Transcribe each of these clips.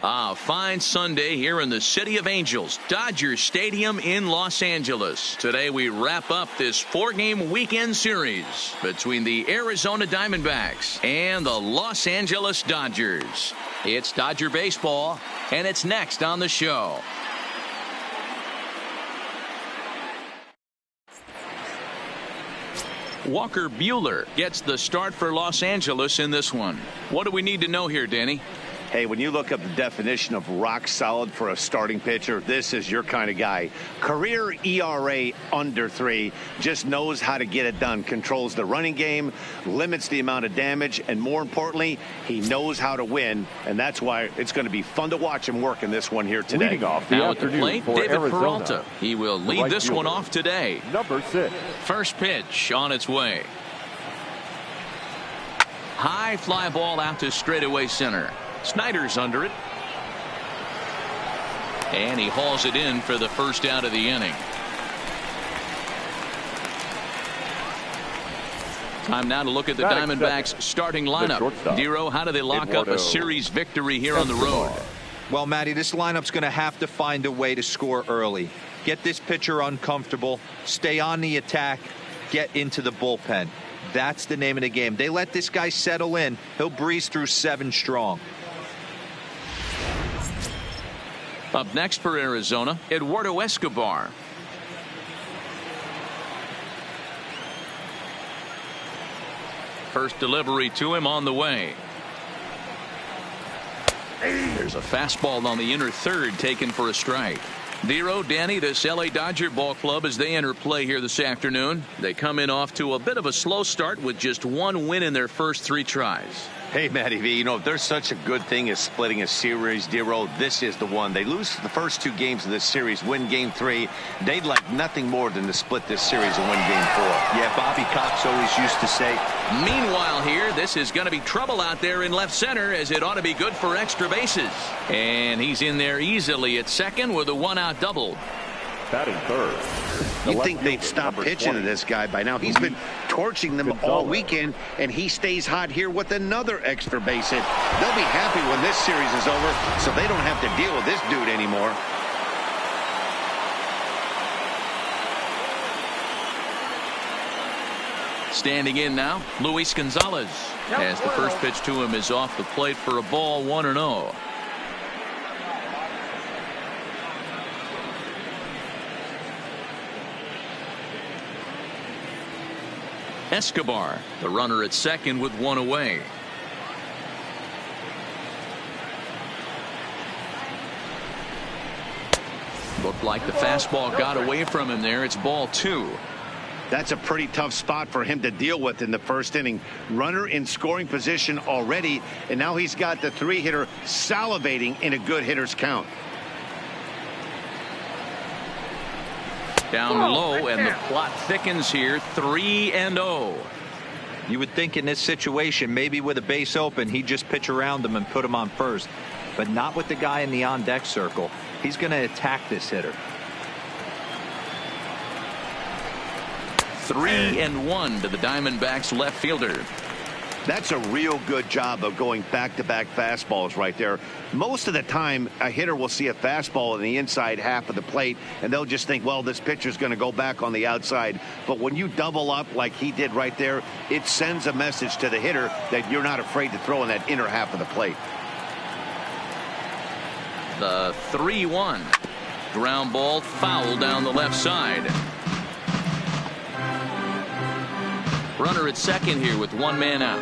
A fine Sunday here in the City of Angels, Dodger Stadium in Los Angeles. Today we wrap up this 4-game weekend series between the Arizona Diamondbacks and the Los Angeles Dodgers. It's Dodger baseball, and it's next on the show. Walker Buehler gets the start for Los Angeles in this one. What do we need to know here, Danny? Hey, when you look up the definition of rock solid for a starting pitcher, this is your kind of guy. Career ERA under 3, just knows how to get it done, controls the running game, limits the amount of damage, and more importantly, he knows how to win, and that's why it's going to be fun to watch him work in this one here today. Leading off the now at the plate, David Arizona, Peralta. He will lead this one off today. Number 6. First pitch on its way. High fly ball out to straightaway center. Snyder's under it. And he hauls it in for the first out of the inning. Time now to look at the Diamondbacks starting lineup. Dero, how do they lock up a series victory here on the road? Well, Matty, this lineup's going to have to find a way to score early. Get this pitcher uncomfortable. Stay on the attack. Get into the bullpen. That's the name of the game. They let this guy settle in. He'll breeze through 7 strong. Up next for Arizona, Eduardo Escobar. First delivery to him on the way. There's a fastball on the inner third taken for a strike. Dero, Danny, this LA Dodger ball club as they enter play here this afternoon. They come in off to a bit of a slow start with just 1 win in their first 3 tries. Hey, Matty V, you know, if there's such a good thing as splitting a series, Dero, this is the one. They lose the first 2 games of this series, win game 3. They'd like nothing more than to split this series and win game 4. Yeah, Bobby Cox always used to say. Meanwhile here, this is going to be trouble out there in left center as it ought to be good for extra bases. And he's in there easily at second with a 1-out double. Batting third. You'd think they'd stop pitching to this guy by now. He's been torching them all weekend, and he stays hot here with another extra base hit. They'll be happy when this series is over, so they don't have to deal with this dude anymore. Standing in now, Luis Gonzalez, as the first pitch to him is off the plate for a ball, 1-0. Escobar, the runner at second with 1 away. Looked like the fastball got away from him there. It's ball 2. That's a pretty tough spot for him to deal with in the first inning. Runner in scoring position already, and now he's got the 3-hitter salivating in a good hitter's count. Down low, and the plot thickens here, 3-0. You would think in this situation, maybe with a base open, he'd just pitch around him and put him on first. But not with the guy in the on-deck circle. He's going to attack this hitter. 3-1 to the Diamondbacks left fielder. That's a real good job of going back-to-back fastballs right there. Most of the time, a hitter will see a fastball in the inside half of the plate, and they'll just think, well, this pitcher's going to go back on the outside. But when you double up like he did right there, it sends a message to the hitter that you're not afraid to throw in that inner half of the plate. The 3-1. Ground ball foul down the left side. Runner at second here with 1 man out.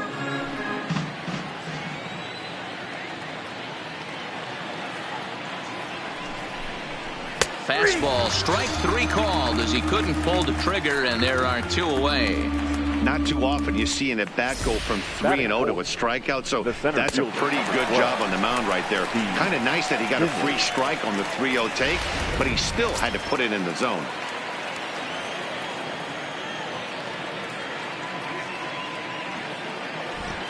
Fastball, strike 3 called as he couldn't pull the trigger, and there are 2 away. Not too often you see an at-bat go from 3-0 to a strikeout, so that's a pretty good job on the mound right there. Kind of nice that he got a free strike on the 3-0 take, but he still had to put it in the zone.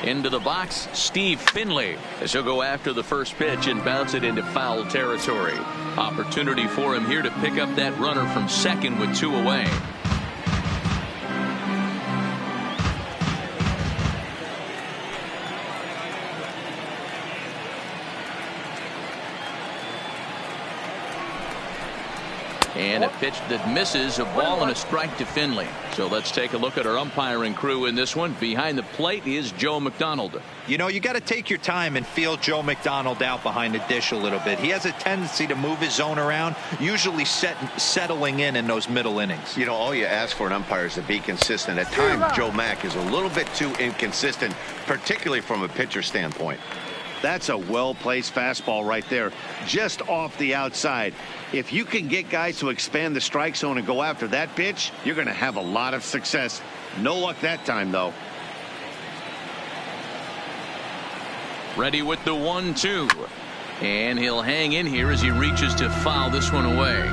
Into the box, Steve Finley, as he'll go after the first pitch and bounce it into foul territory. Opportunity for him here to pick up that runner from second with 2 away. And a pitch that misses, a ball and a strike to Finley. So let's take a look at our umpiring crew in this one. Behind the plate is Joe McDonald. You know, you got to take your time and feel Joe McDonald out behind the dish a little bit. He has a tendency to move his zone around, usually settling in those middle innings. You know, all you ask for an umpire is to be consistent. At times, Joe Mack is a little bit too inconsistent, particularly from a pitcher standpoint. That's a well-placed fastball right there, just off the outside. If you can get guys to expand the strike zone and go after that pitch, you're going to have a lot of success. No luck that time, though. Ready with the 1-2. And he'll hang in here as he reaches to foul this one away.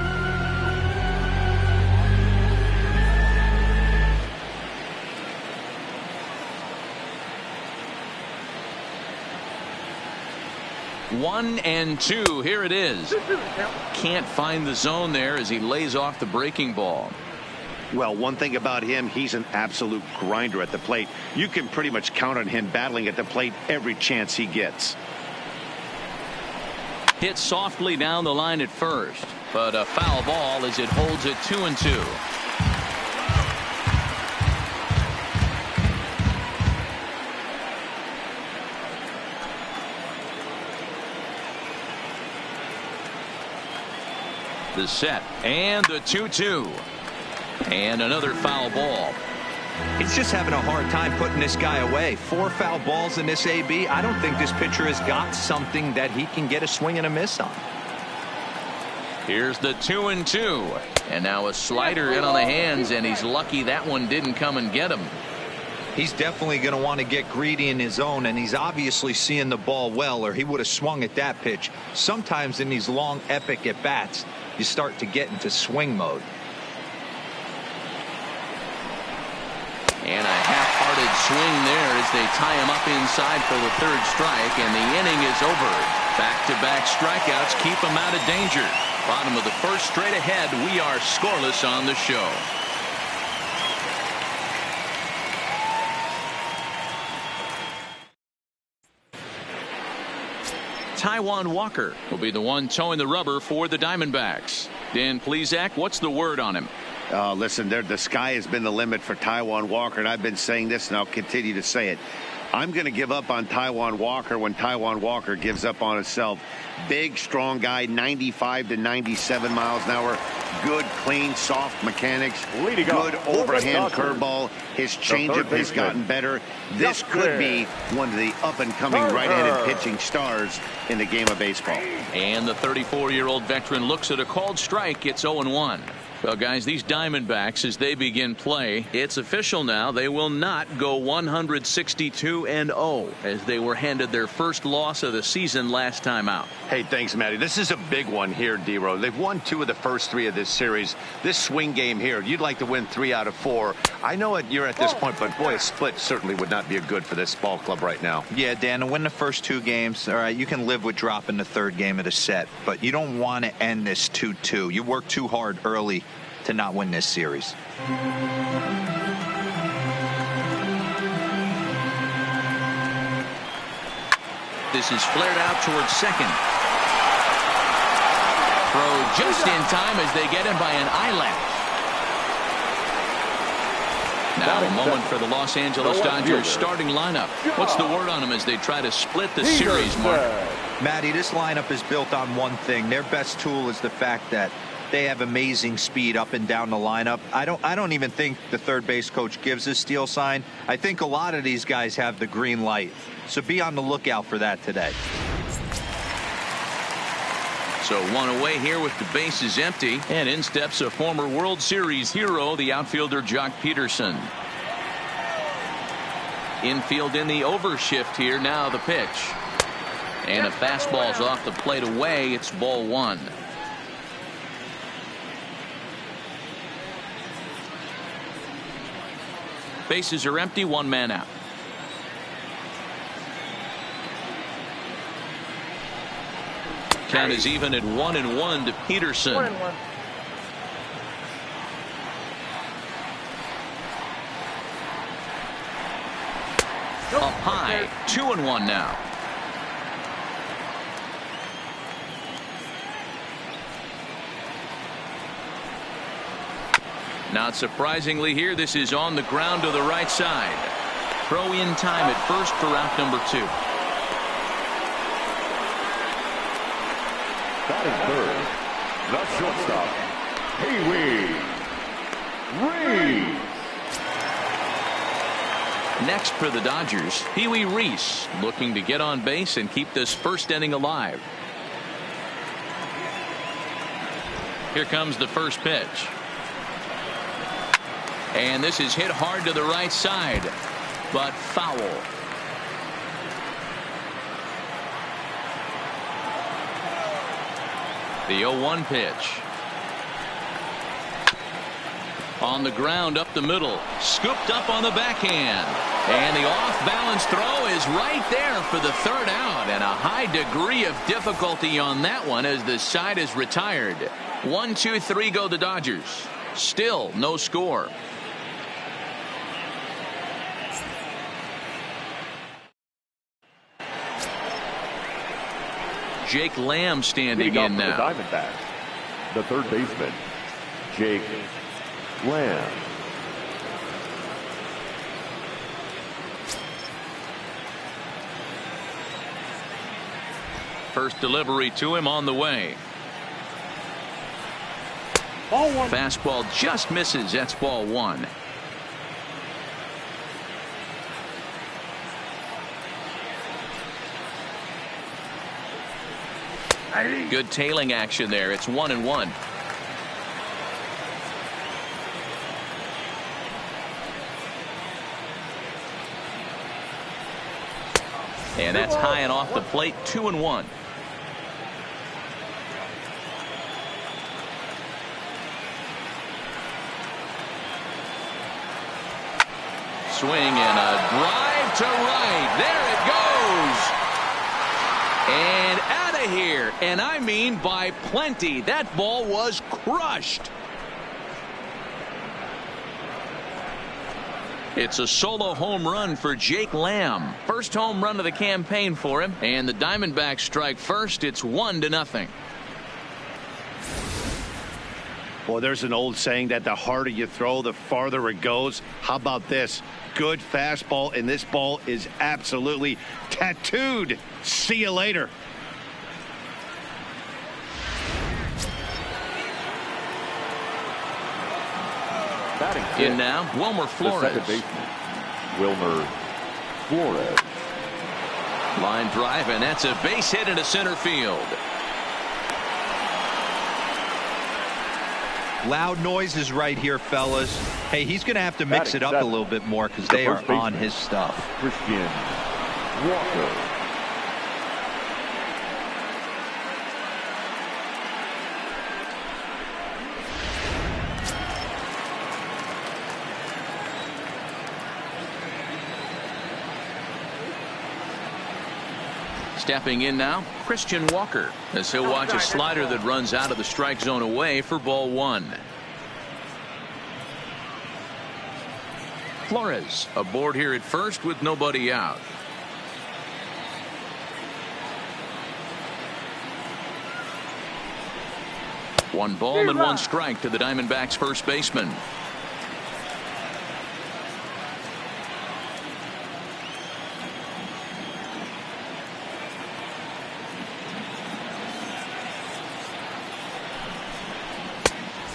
One and two. Here it is. Can't find the zone there as he lays off the breaking ball. Well, one thing about him, he's an absolute grinder at the plate. You can pretty much count on him battling at the plate every chance he gets. Hit softly down the line at first, but a foul ball as it holds it 2-2. The set and the 2-2 and another foul ball. He's just having a hard time putting this guy away. 4 foul balls in this AB. I don't think this pitcher has got something that he can get a swing and a miss on. Here's the 2-2 and now a slider in on the hands, and he's lucky that one didn't come and get him. He's definitely going to want to get greedy in his own, and he's obviously seeing the ball well, or he would have swung at that pitch. Sometimes in these long epic at bats you start to get into swing mode. And a half-hearted swing there as they tie him up inside for the 3rd strike, and the inning is over. Back-to-back strikeouts keep him out of danger. Bottom of the 1st, straight ahead. We are scoreless on the show. Taijuan Walker will be the one towing the rubber for the Diamondbacks. Dan Plesac, what's the word on him? Listen, the sky has been the limit for Taijuan Walker, and I've been saying this, and I'll continue to say it. I'm going to give up on Taijuan Walker when Taijuan Walker gives up on himself. Big, strong guy, 95 to 97 miles an hour. Good, clean, soft mechanics. Good overhand curveball. His changeup has gotten better. This could be one of the up-and-coming right-handed pitching stars in the game of baseball. And the 34-year-old veteran looks at a called strike. It's 0-1. Well, guys, these Diamondbacks, as they begin play, it's official now. They will not go 162-0 as they were handed their first loss of the season last time out. Hey, thanks, Matty. This is a big one here, D-Row. They've won 2 of the first 3 of this series. This swing game here, you'd like to win 3 out of 4. I know you're at this point, but boy, a split certainly would not be good for this ball club right now. Yeah, Dan, to win the first 2 games, all right, you can live with dropping the 3rd game of the set, but you don't want to end this 2-2. You work too hard early to not win this series. This is flared out towards second. Throw just in time as they get him by an eyelash. Now a moment for the Los Angeles Dodgers starting lineup. What's the word on them as they try to split the series, Mark? Matty, this lineup is built on one thing. Their best tool is the fact that they have amazing speed up and down the lineup. I don't even think the third base coach gives a steal sign. I think a lot of these guys have the green light. So be on the lookout for that today. So one away here with the bases empty, and in steps a former World Series hero, the outfielder Jock Peterson. Infield in the overshift here. Now the pitch, and a fastball's off the plate away. It's ball 1. Bases are empty, 1 man out. Count is even at 1-1 to Peterson. 1-1. Up high, 2-1 now. Not surprisingly here, this is on the ground to the right side. Throw in time at first for out number 2. Batting third, the shortstop, Pee-wee Reese. Next for the Dodgers, Pee-wee Reese, looking to get on base and keep this first inning alive. Here comes the first pitch. And this is hit hard to the right side, but foul. The 0-1 pitch. On the ground up the middle, scooped up on the backhand, and the off-balance throw is right there for the third out, and a high degree of difficulty on that one as the side is retired. 1, 2, 3 go the Dodgers. Still no score. Jake Lamb standing in now. The Diamondbacks, the third baseman, Jake Lamb. First delivery to him on the way. Ball one. Fastball just misses. That's ball 1. Good tailing action there. It's 1-1. And that's high and off the plate. 2-1. Swing and a drive to right. There it goes. And out of here. And I mean by plenty. That ball was crushed. It's a solo home run for Jake Lamb. First home run of the campaign for him. And the Diamondbacks strike first. It's 1-0. Well, there's an old saying that the harder you throw, the farther it goes. How about this? Good fastball, and this ball is absolutely tattooed. See you later. In now, Wilmer Flores. The second baseman, Wilmer Flores. Line drive, and that's a base hit into center field. Loud noises right here, fellas. Hey, he's going to have to mix it up a little bit more because they are on his stuff. Christian Walker. Stepping in now, Christian Walker, as he'll watch a slider that runs out of the strike zone away for ball 1. Flores aboard here at first with nobody out. One ball and 1 strike to the Diamondbacks first baseman.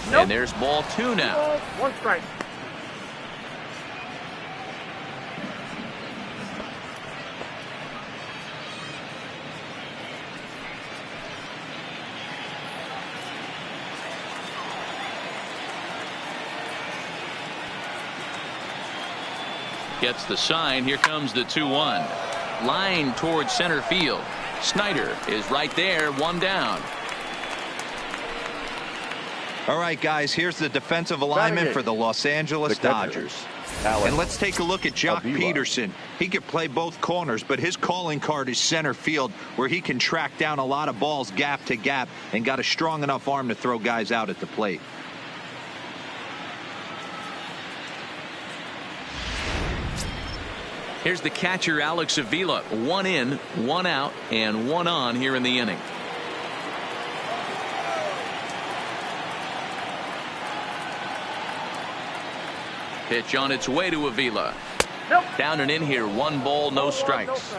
And there's ball 2 now. 1 strike. Gets the sign. Here comes the 2-1. Line towards center field. Snyder is right there. 1 down. All right, guys, here's the defensive alignment for the Los Angeles Dodgers. And let's take a look at Jock Peterson. He could play both corners, but his calling card is center field, where he can track down a lot of balls gap to gap and got a strong enough arm to throw guys out at the plate. Here's the catcher, Alex Avila. 1 in, 1 out, and 1 on here in the inning. Pitch on its way to Avila. Down and in here, 1 ball, no strikes.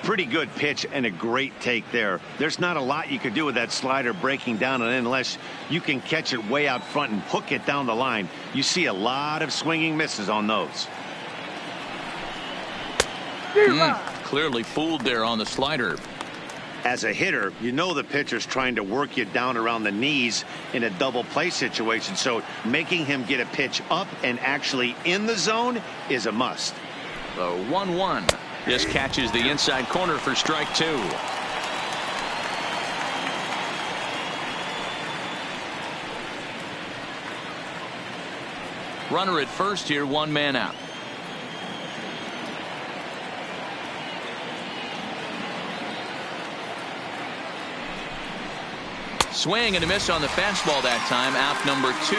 Pretty good pitch and a great take there. There's not a lot you could do with that slider breaking down and in unless you can catch it way out front and hook it down the line. You see a lot of swinging misses on those. Clearly fooled there on the slider. As a hitter, you know the pitcher's trying to work you down around the knees in a double play situation, so making him get a pitch up and actually in the zone is a must. The 1-1. This catches the inside corner for strike 2. Runner at first here, 1 man out. Swing and a miss on the fastball that time. Out number 2.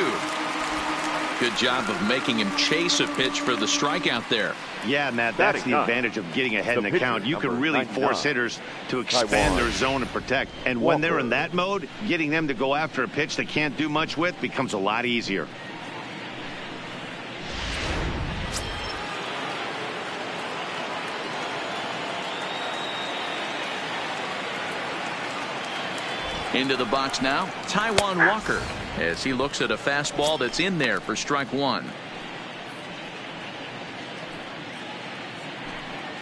Good job of making him chase a pitch for the strikeout there. Yeah, Matt, that's the advantage of getting ahead in the count. You can really force hitters to expand their zone and protect. And when they're in that mode, getting them to go after a pitch they can't do much with becomes a lot easier. Into the box now, Taijuan Walker, as he looks at a fastball that's in there for strike 1.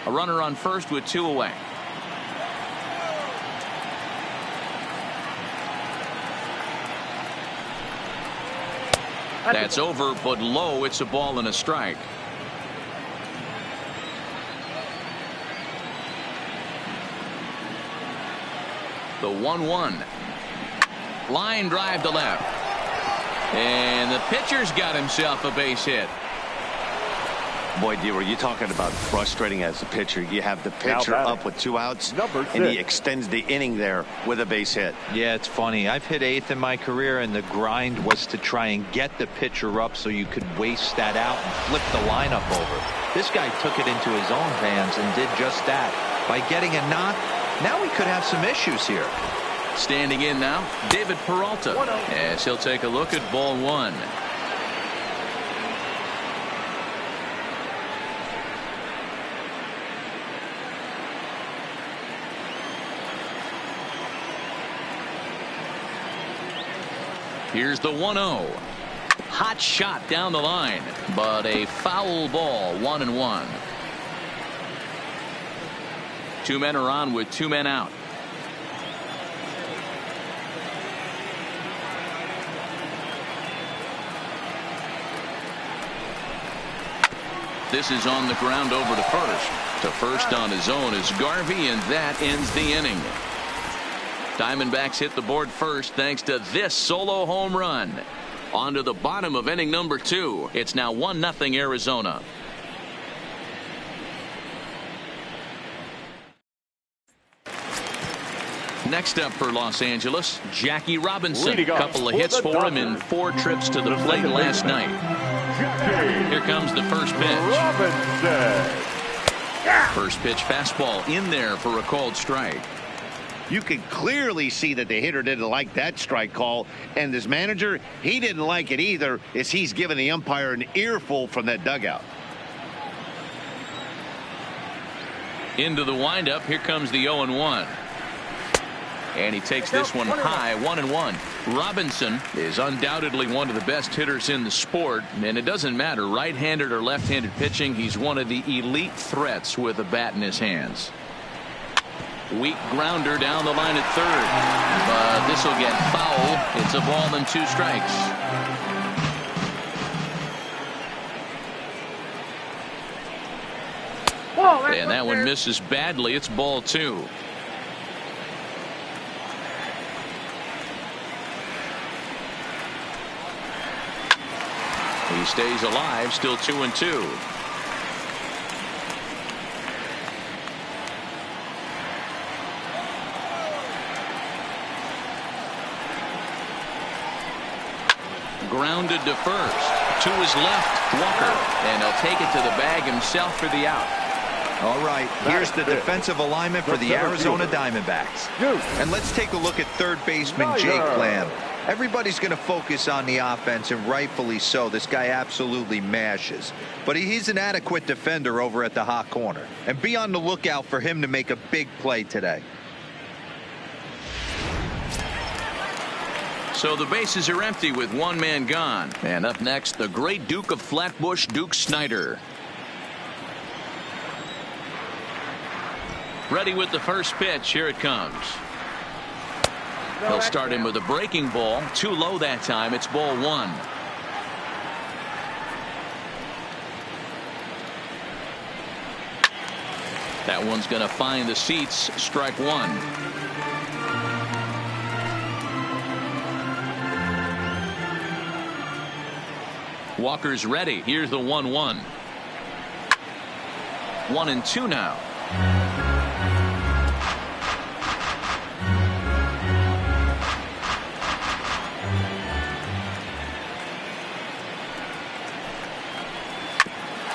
A runner on first with 2 away. That's over, but low. It's a ball and a strike. The 1-1. Line drive to left. And the pitcher's got himself a base hit. Boy, D, were you talking about frustrating as a pitcher? You have the pitcher up with 2 outs, and he extends the inning there with a base hit. Yeah, it's funny. I've hit 8th in my career, and the grind was to try and get the pitcher up so you could waste that out and flip the lineup over. This guy took it into his own hands and did just that. By getting a knock, now we could have some issues here. Standing in now, David Peralta, as he'll take a look at ball 1. Here's the 1-0. Hot shot down the line, but a foul ball. 1-1. 2 men are on with 2 men out. This is on the ground over to first. To first on his own is Garvey, and that ends the inning. Diamondbacks hit the board first thanks to this solo home run. On to the bottom of inning number 2. It's now 1-0 Arizona. Next up for Los Angeles, Jackie Robinson. A couple of hits for him in 4 trips to the plate last night. Here comes the first pitch. First pitch fastball in there for a called strike. You can clearly see that the hitter didn't like that strike call, and his manager, he didn't like it either, as he's giving the umpire an earful from that dugout. Into the windup, here comes the 0-1. And he takes this one high, 1-1. Robinson is undoubtedly one of the best hitters in the sport, and it doesn't matter right-handed or left-handed pitching. He's one of the elite threats with a bat in his hands. Weak grounder down the line at third, but this will get foul. It's a ball and 2 strikes. And that one misses badly. It's ball 2. He stays alive, still 2-2. Grounded to first. To his left, Walker. And he'll take it to the bag himself for the out. All right, here's the defensive alignment for the Arizona Diamondbacks. And let's take a look at third baseman Jake Lamb. Everybody's going to focus on the offense, and rightfully so. This guy absolutely mashes. But he's an adequate defender over at the hot corner. And be on the lookout for him to make a big play today. So the bases are empty with one man gone. And up next, the great Duke of Flatbush, Duke Snider. Ready with the first pitch. Here it comes. He'll start him with a breaking ball. Too low that time. It's ball one. That one's going to find the seats. Strike one. Walker's ready. Here's the 1-1. 1-2 now.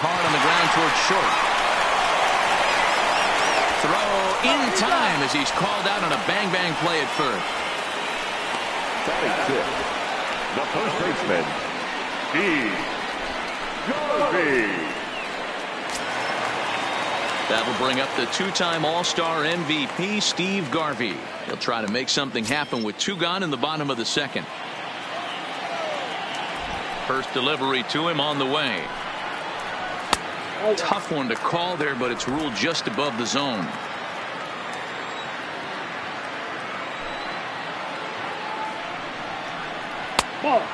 Hard on the ground towards short. Throw in time as he's called out on a bang-bang play at first. Batting fifth, the first baseman, Garvey. That'll bring up the two-time All-Star MVP, Steve Garvey. He'll try to make something happen with two gone in the bottom of the second. First delivery to him on the way. Tough one to call there, but it's ruled just above the zone.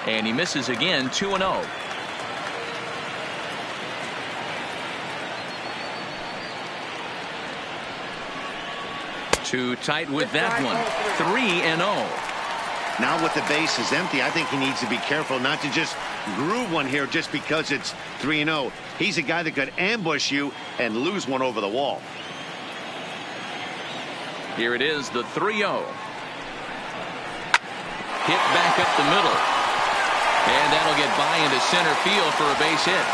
And he misses again. 2-0. Too tight with that one. 3-0. Now with the bases empty, I think he needs to be careful not to just groove one here just because it's 3-0. He's a guy that could ambush you and lose one over the wall. Here it is, the 3-0. Hit back up the middle. And that'll get by into center field for a base hit.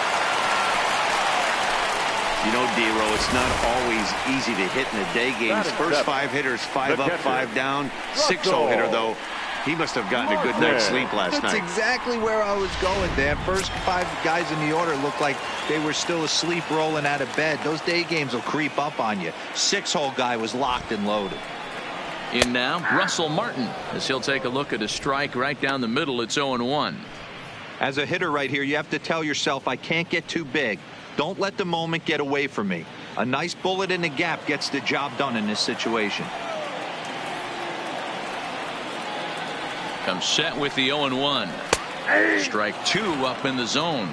You know, D-Row, it's not always easy to hit in the day games. First five hitters, 5 up, 5 down. 6-0 hitter, though. He must have gotten a good night's sleep last night. That's exactly where I was going, Dan. First 5 guys in the order looked like they were still asleep rolling out of bed. Those day games will creep up on you. 6-hole guy was locked and loaded. In now, Russell Martin, as he'll take a look at a strike right down the middle. It's 0-1. As a hitter right here, you have to tell yourself, I can't get too big. Don't let the moment get away from me. A nice bullet in the gap gets the job done in this situation. Comes set with the 0-1. Strike 2 up in the zone.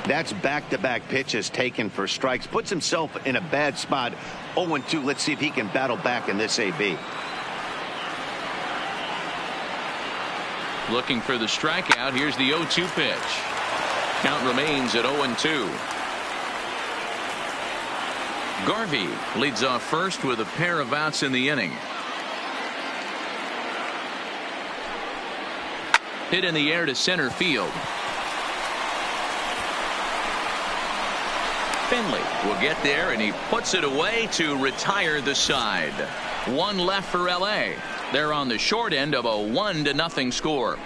That's back-to-back pitches taken for strikes. Puts himself in a bad spot. 0-2. Let's see if he can battle back in this AB. Looking for the strikeout. Here's the 0-2 pitch. Count remains at 0-2. Garvey leads off first with a pair of outs in the inning. Hit in the air to center field. Finley will get there, and he puts it away to retire the side. One left for L.A. They're on the short end of a 1-0 score.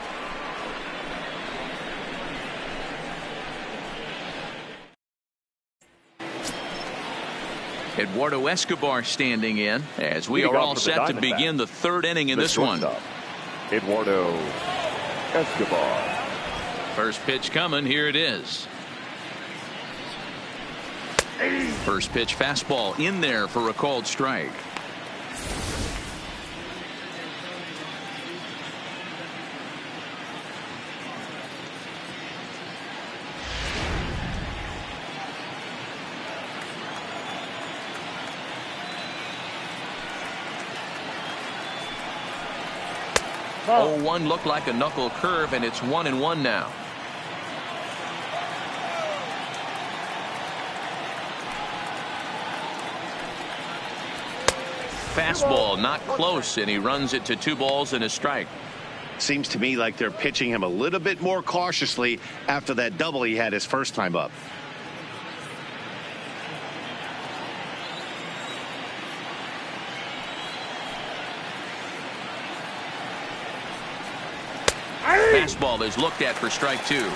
Eduardo Escobar standing in as we are all set to begin the third inning in this one. Eduardo Escobar. First pitch coming. Here it is. First pitch fastball in there for a called strike. Oh, 0-1 looked like a knuckle curve, and it's 1-1 now. Fastball not close, and he runs it to 2 balls and a strike. Seems to me like they're pitching him a little bit more cautiously after that double he had his first time up. Fastball is looked at for strike 2.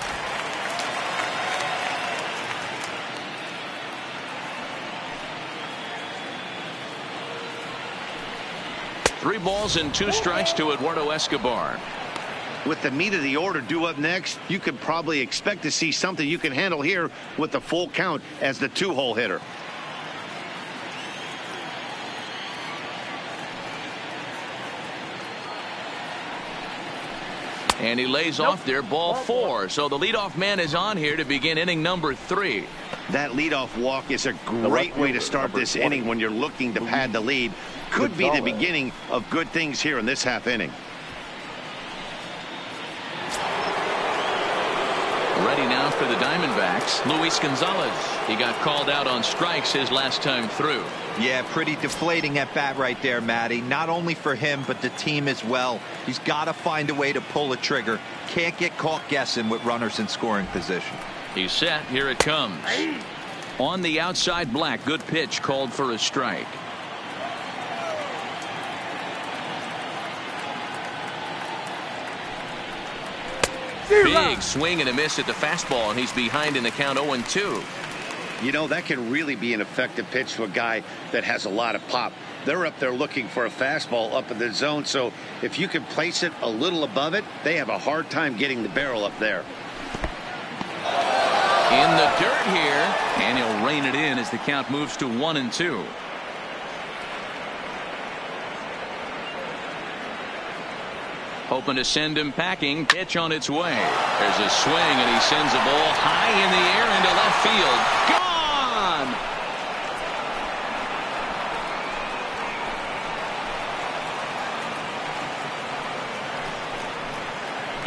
Three balls and 2 strikes to Eduardo Escobar. With the meat of the order due up next, you could probably expect to see something you can handle here with the full count as the 2-hole hitter. And he lays off there, ball 4. So the leadoff man is on here to begin inning number 3. That leadoff walk is a great way to start this inning when you're looking to pad the lead. Could be the beginning of good things here in this half inning. Ready now for the Diamondbacks, Luis Gonzalez. He got called out on strikes his last time through. Yeah, pretty deflating at bat right there, Matty. Not only for him, but the team as well. He's got to find a way to pull a trigger. Can't get caught guessing with runners in scoring position. He's set. Here it comes. On the outside, Black. Good pitch called for a strike. Big swing and a miss at the fastball, and he's behind in the count 0-2. You know, that can really be an effective pitch to a guy that has a lot of pop. They're up there looking for a fastball up in the zone, so if you can place it a little above it, they have a hard time getting the barrel up there. In the dirt here, and he'll rein it in as the count moves to 1-2. Hoping to send him packing. Pitch on its way. There's a swing, and he sends a ball high in the air into left field. Gone!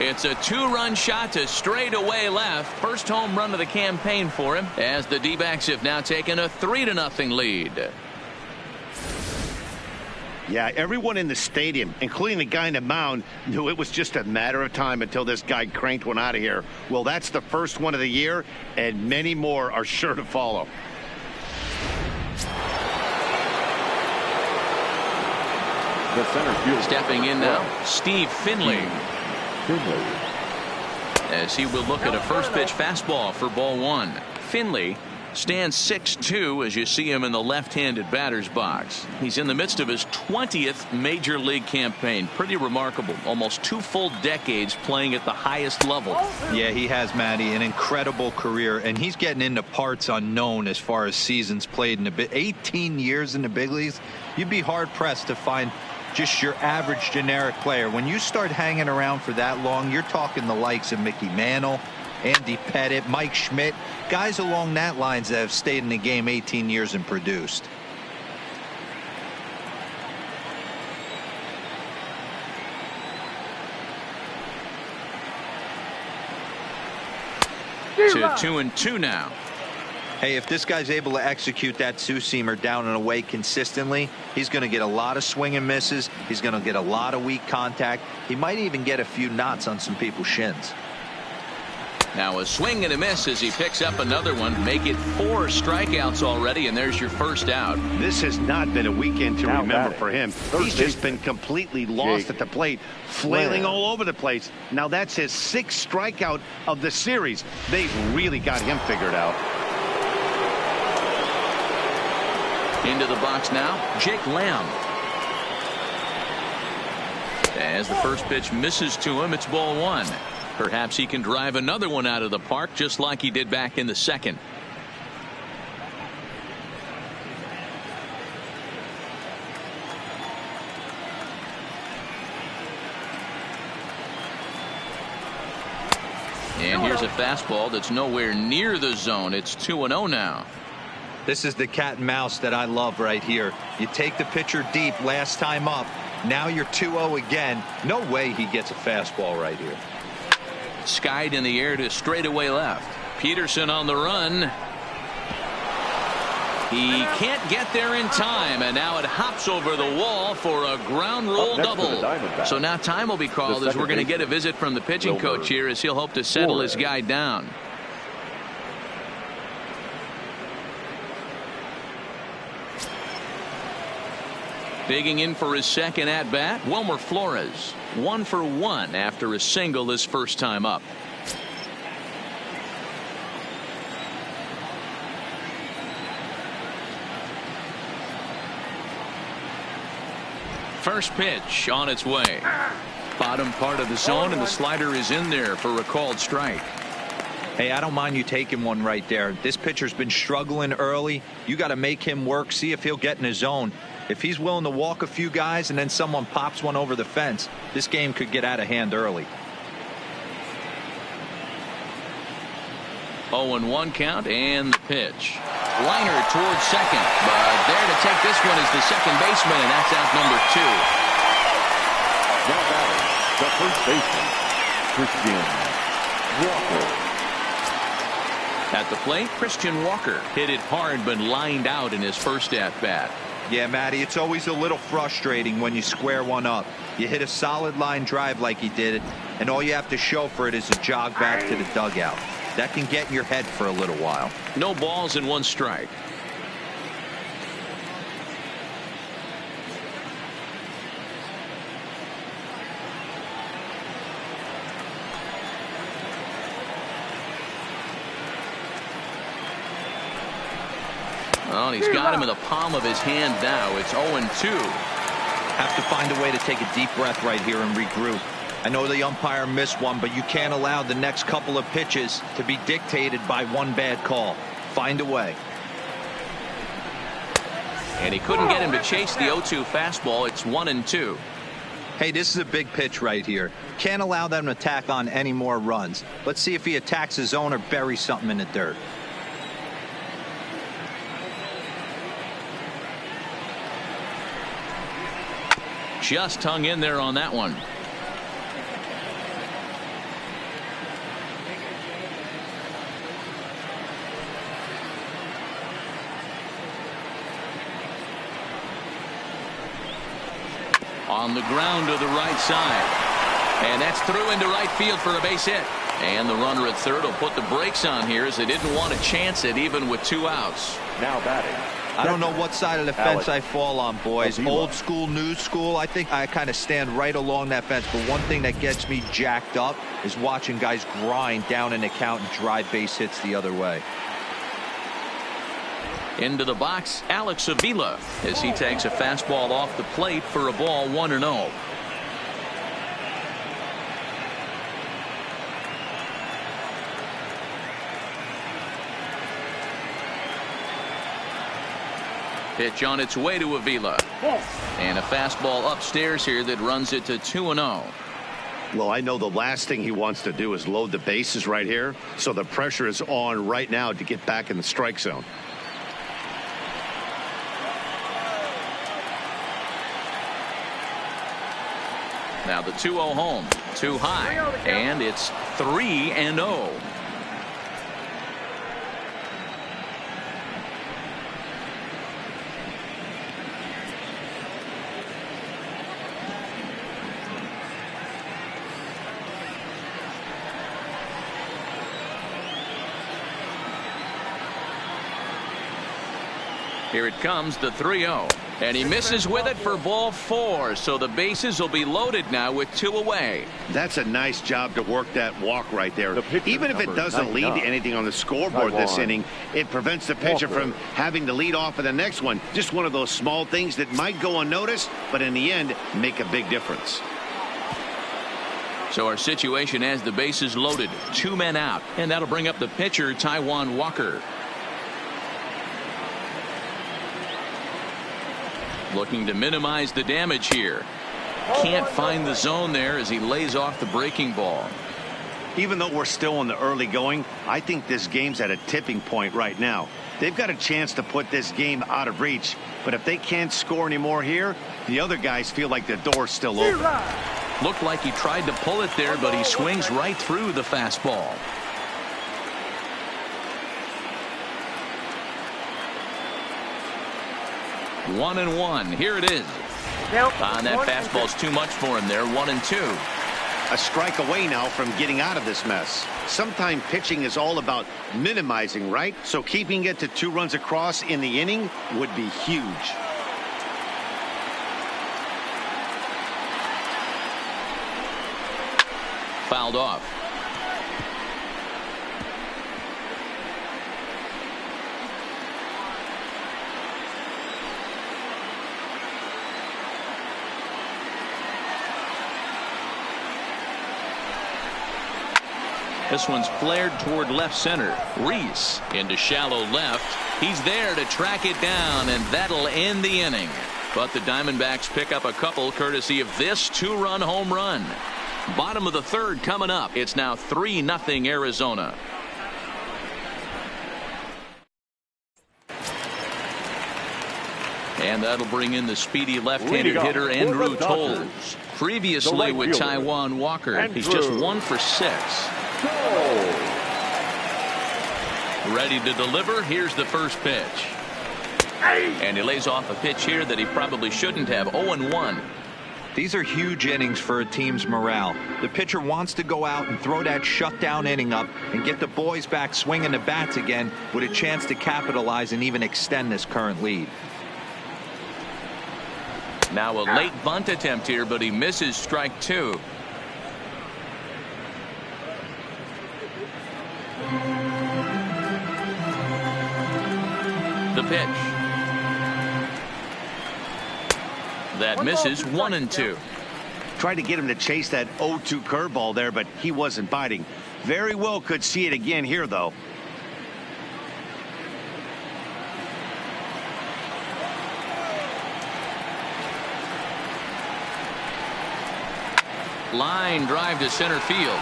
It's a 2-run shot to straightaway left. First home run of the campaign for him, as the D-backs have now taken a 3-0 lead. Yeah, everyone in the stadium, including the guy in the mound, knew it was just a matter of time until this guy cranked one out of here. Well, that's the first one of the year, and many more are sure to follow. The center field. Stepping in now, Steve Finley. As he will look at a first pitch fastball for ball 1. Finley stands 6'2" as you see him in the left-handed batter's box. He's in the midst of his 20th major league campaign. Pretty remarkable. Almost 2 full decades playing at the highest level. Yeah, he has, Matty, an incredible career, and he's getting into parts unknown as far as seasons played in the 18 years in the big leagues. You'd be hard-pressed to find just your average generic player. When you start hanging around for that long, you're talking the likes of Mickey Mantle, Andy Pettit, Mike Schmidt, guys along that lines that have stayed in the game 18 years and produced. To 2-2 now. Hey, if this guy's able to execute that two-seamer down and away consistently, he's going to get a lot of swing and misses. He's going to get a lot of weak contact. He might even get a few knots on some people's shins. Now a swing and a miss as he picks up another one. Make it 4 strikeouts already, and there's your first out. This has not been a weekend to Now remember batting. for him. He's just been completely lost at the plate, flailing all over the place. Now that's his 6th strikeout of the series. They've really got him figured out. Into the box now, Jake Lamb. As the first pitch misses to him, it's ball 1. Perhaps he can drive another one out of the park just like he did back in the second. And here's a fastball that's nowhere near the zone. It's 2-0 now. This is the cat and mouse that I love right here. You take the pitcher deep last time up. Now you're 2-0 again. No way he gets a fastball right here. Skied in the air to straightaway left. Peterson on the run. He can't get there in time, and now it hops over the wall for a ground rule double. So now time will be called as we're going to get a visit from the pitching coach here as he'll hope to settle his guy down. Digging in for his second at-bat, Wilmer Flores. 1 for 1 after a single his first time up. First pitch on its way. Bottom part of the zone, and the slider is in there for a called strike. Hey, I don't mind you taking one right there. This pitcher's been struggling early. You got to make him work, see if he'll get in his zone. If he's willing to walk a few guys and then someone pops one over the fence, this game could get out of hand early. 0-1 count, and the pitch. Liner towards second, but there to take this one is the second baseman, and that's out number 2. Now batting, the first baseman, Christian Walker. At the plate, Christian Walker hit it hard but lined out in his first at-bat. Yeah, Matty, it's always a little frustrating when you square one up. You hit a solid line drive like he did, and all you have to show for it is a jog back to the dugout. That can get in your head for a little while. No balls and 1 strike. Well, he's got him in the palm of his hand now. It's 0-2. Have to find a way to take a deep breath right here and regroup. I know the umpire missed one, but you can't allow the next couple of pitches to be dictated by one bad call. Find a way. And he couldn't get him to chase the 0-2 fastball. It's 1-2. Hey, this is a big pitch right here. Can't allow them to tack on any more runs. Let's see if he attacks his zone or buries something in the dirt. Just hung in there on that one. On the ground to the right side. And that's through into right field for a base hit. And the runner at third will put the brakes on here as they didn't want to chance it even with 2 outs. Now batting. I don't know what side of the fence I fall on, boys. Old school, new school. I think I kind of stand right along that fence. But one thing that gets me jacked up is watching guys grind down in the count and drive base hits the other way. Into the box, Alex Avila, as he takes a fastball off the plate for a ball, 1-0. Pitch on its way to Avila. And a fastball upstairs here that runs it to 2-0. Well, I know the last thing he wants to do is load the bases right here. So the pressure is on right now to get back in the strike zone. Now the 2-0 home. Too high. And it's 3-0. Here it comes, the 3-0. And he misses with it for ball 4. So the bases will be loaded now with 2 away. That's a nice job to work that walk right there. Even if it doesn't lead to anything on the scoreboard this inning, it prevents the pitcher from having to lead off in the next one. Just one of those small things that might go unnoticed, but in the end, make a big difference. So our situation has the bases loaded. 2 men out. And that'll bring up the pitcher, Taijuan Walker. Looking to minimize the damage here. Can't find the zone there as he lays off the breaking ball. Even though we're still in the early going, I think this game's at a tipping point right now. They've got a chance to put this game out of reach, but if they can't score anymore here, the other guys feel like the door's still open. Looked like he tried to pull it there, but he swings right through the fastball. One and one. Here it is. And that fastball's too much for him there. 1-2. A strike away now from getting out of this mess. Sometimes pitching is all about minimizing, right? So keeping it to 2 runs across in the inning would be huge. fouled off. This one's flared toward left center. Reese into shallow left. He's there to track it down, and that'll end the inning. But the Diamondbacks pick up a couple courtesy of this two-run home run. Bottom of the third coming up. It's now 3-0 Arizona. And that'll bring in the speedy left-handed hitter Andrew Toles. Previously with Taijuan Walker. He's just 1 for 6. Ready to deliver. Here's the first pitch. And he lays off a pitch here that he probably shouldn't have. 0-1. These are huge innings for a team's morale. The pitcher wants to go out and throw that shutdown inning up and get the boys back swinging the bats again with a chance to capitalize and even extend this current lead. Now a late bunt attempt here, but he misses strike 2. The pitch. That misses. 1-2. Tried to get him to chase that 0-2 curveball there, but he wasn't biting. Very well could see it again here, though. Line drive to center field.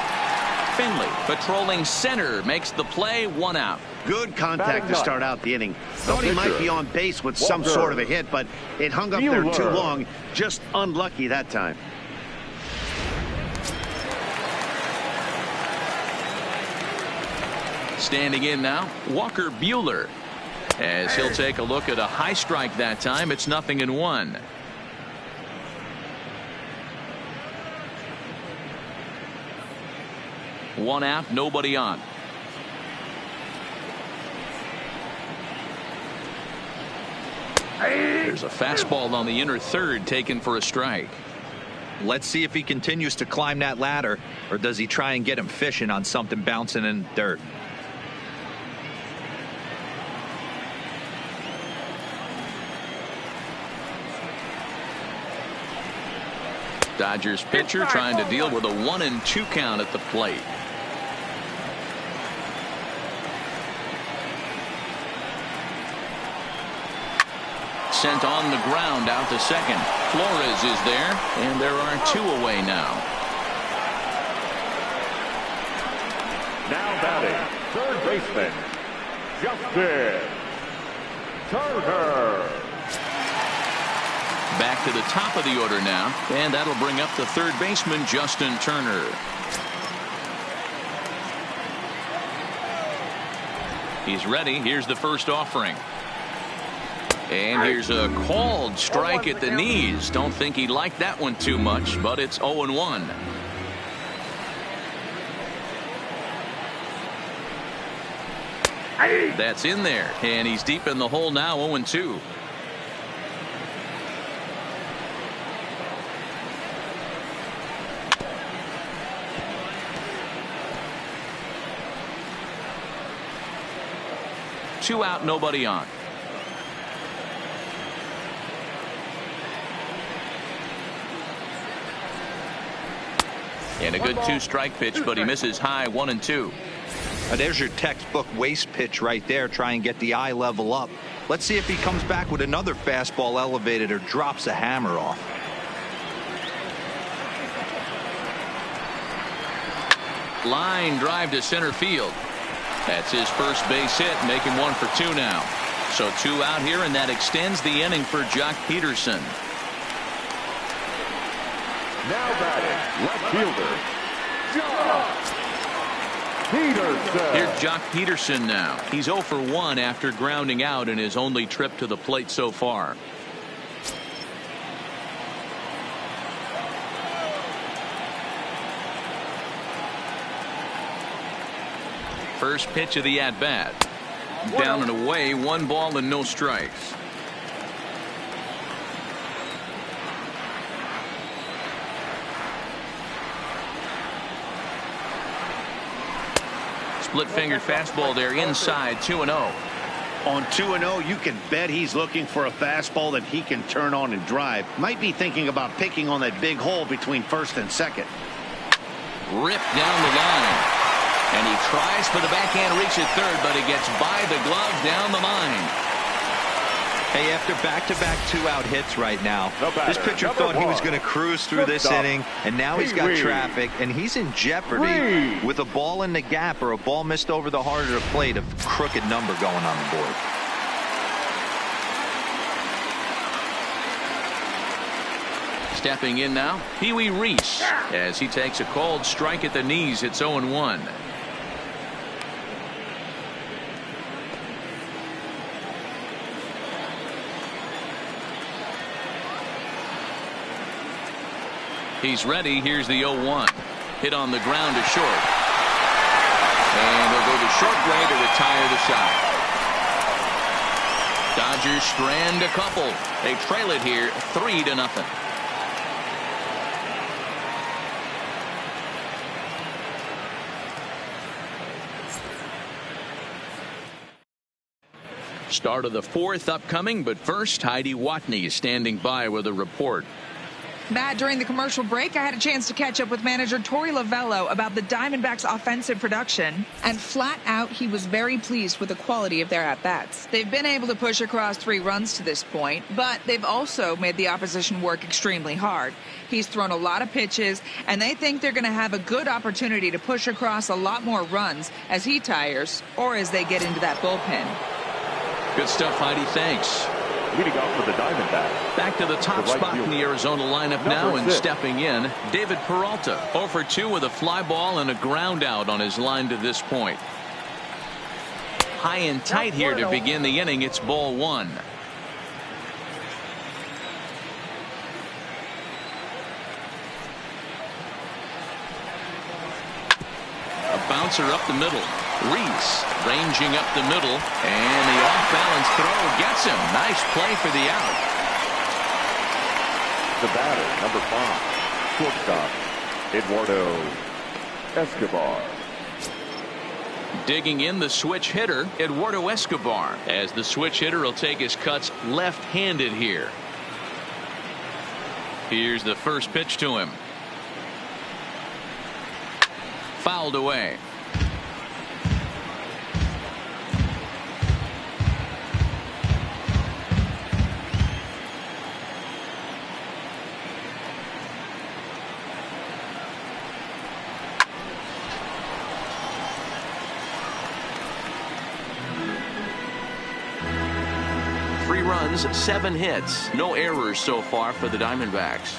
Finley patrolling center makes the play. 1 out. Good contact to start out the inning. Thought he might be on base with some sort of a hit, but it hung up there too long. Just unlucky that time. Standing in now, Walker Buehler. As he'll take a look at a high strike that time. It's 0-1. One out, nobody on. There's a fastball on the inner third taken for a strike. Let's see if he continues to climb that ladder, or does he try and get him fishing on something bouncing in the dirt. Dodgers pitcher trying to deal with a 1-2 count at the plate. Sent on the ground out to second. Flores is there, and there are 2 away now. Now batting, third baseman, Justin Turner. Back to the top of the order now, and that'll bring up the third baseman, Justin Turner. He's ready. Here's the first offering. And here's a called strike at the knees. Don't think he liked that one too much, but it's 0-1. That's in there, and he's deep in the hole now. 0-2. Two out, nobody on. And a good 2-strike pitch, but he misses high. 1-2. There's your textbook waste pitch right there. Try and get the eye level up. Let's see if he comes back with another fastball elevated or drops a hammer off. Line drive to center field. That's his first base hit, making 1 for 2 now. So 2 out here, and that extends the inning for Jock Peterson. Now batting, left fielder, Jock Peterson. Here's Jock Peterson now. He's 0 for 1 after grounding out in his only trip to the plate so far. First pitch of the at-bat. Down and away, 1 ball and no strikes. Split-fingered fastball there inside, 2-0. On 2-0, you can bet he's looking for a fastball that he can turn on and drive. Might be thinking about picking on that big hole between first and second. Ripped down the line. And he tries for the backhand reach at third, but he gets by the glove down the line. Hey, after back-to-back two-out hits right now, this pitcher thought he was going to cruise through this inning, and now he's got traffic, and he's in jeopardy with a ball in the gap or a ball missed over the heart of the plate, a crooked number going on the board. Stepping in now, Pee Wee Reese, as he takes a called strike at the knees. It's 0-1. He's ready. Here's the 0-1. Hit on the ground to short. And he'll go the short way to retire the side. Dodgers strand a couple. They trail it here 3-0. Start of the fourth upcoming, but first, Heidi Watney is standing by with a report. Matt, during the commercial break, I had a chance to catch up with manager Torey Lovello about the Diamondbacks' offensive production, and flat out, he was very pleased with the quality of their at-bats. They've been able to push across 3 runs to this point, but they've also made the opposition work extremely hard. He's thrown a lot of pitches, and they think they're going to have a good opportunity to push across a lot more runs as he tires or as they get into that bullpen. Good stuff, Heidi. Thanks. Leading off for the Diamondbacks. Back to the top spot in the Arizona lineup now, and stepping in, David Peralta, 0 for 2 with a fly ball and a ground out on his line to this point. High and tight here to begin the inning. It's ball 1. A bouncer up the middle. Reese ranging up the middle, and the off-balance throw gets him. Nice play for the out. The batter, number 5, shortstop, Eduardo Escobar. Digging in the switch hitter, Eduardo Escobar, as the switch hitter will take his cuts left-handed here. Here's the first pitch to him. Fouled away. Runs, 7 hits, no errors so far for the Diamondbacks.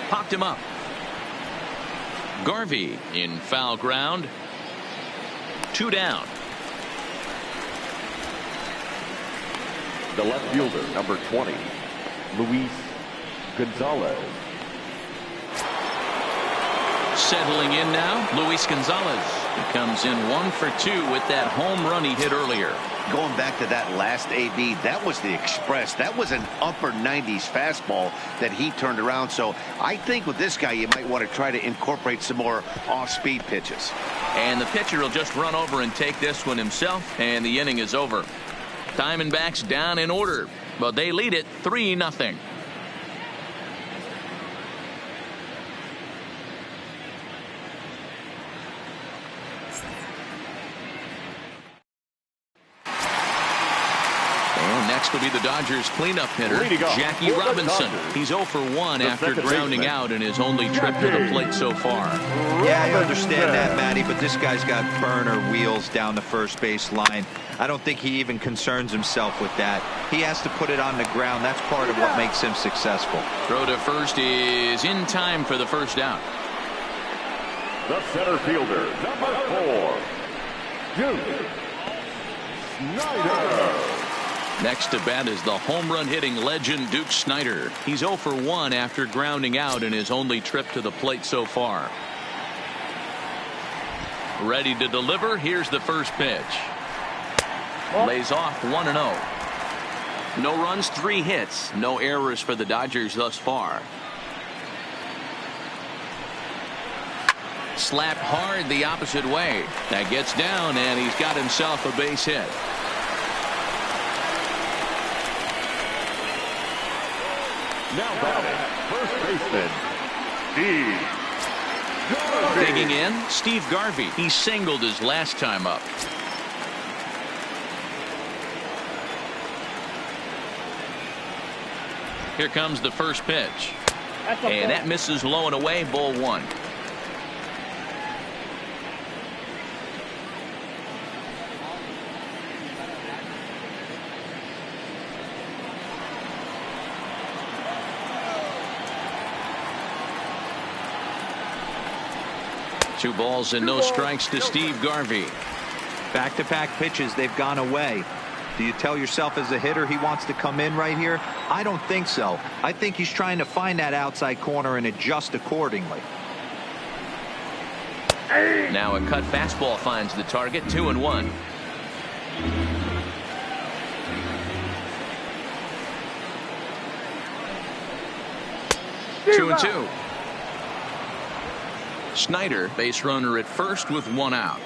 Popped him up. Garvey in foul ground. 2 down. The left fielder, number 20, Luis Gonzalez. Settling in now, Luis Gonzalez. He comes in 1 for 2 with that home run he hit earlier. Going back to that last AB, that was the express. That was an upper 90s fastball that he turned around. So I think with this guy, you might want to try to incorporate some more off-speed pitches. And the pitcher will just run over and take this one himself, and the inning is over. Diamondbacks down in order, but they lead it 3-0. Next will be the Dodgers cleanup hitter, Jackie Robinson. He's 0 for 1 after grounding out in his only trip to the plate so far. Yeah, I understand that, Matty, but this guy's got burner wheels down the first base line. I don't think he even concerns himself with that. He has to put it on the ground. That's part of what makes him successful. Throw to first is in time for the first out. The center fielder, number 4, Duke Snider. Next to bat is the home run hitting legend Duke Snider. He's 0 for 1 after grounding out in his only trip to the plate so far. Ready to deliver. Here's the first pitch. Lays off 1-0. No runs, 3 hits. No errors for the Dodgers thus far. slapped hard the opposite way. That gets down, and he's got himself a base hit. Now batting, first baseman, Steve Garvey. Digging in, Steve Garvey. He singled his last time up. Here comes the first pitch. And that misses low and away, ball one. Two balls and no strikes to Steve Garvey. Back-to-back pitches, they've gone away. Do you tell yourself as a hitter he wants to come in right here? I don't think so. I think he's trying to find that outside corner and adjust accordingly. Now a cut fastball finds the target. 2-1. Two and two. Snyder, base runner at first with one out.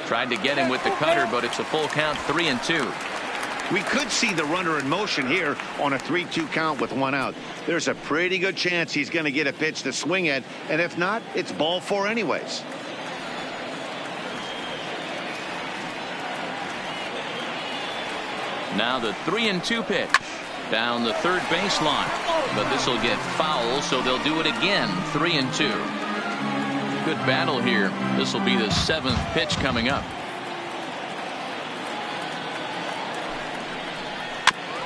Tried to get him with the cutter, but it's a full count. 3-2. We could see the runner in motion here on a 3-2 count with one out. There's a pretty good chance he's going to get a pitch to swing at, and if not, it's ball four anyways. Now the 3-2 pitch down the third baseline, but this will get foul, so they'll do it again. 3-2. Good battle here. This will be the seventh pitch coming up.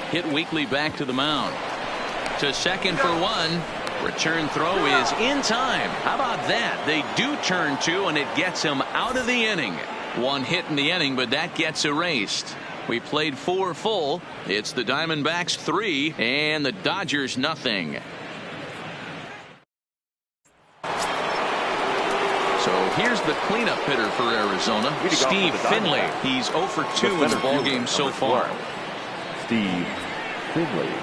Hit weakly back to the mound. To second for one. Return throw is in time. How about that? They do turn two, and it gets him out of the inning. One hit in the inning, but that gets erased. We played 4 full. It's the Diamondbacks 3 and the Dodgers nothing. So here's the cleanup hitter for Arizona, Steve Finley. He's 0 for 2 in the ballgame so far. Steve Finley.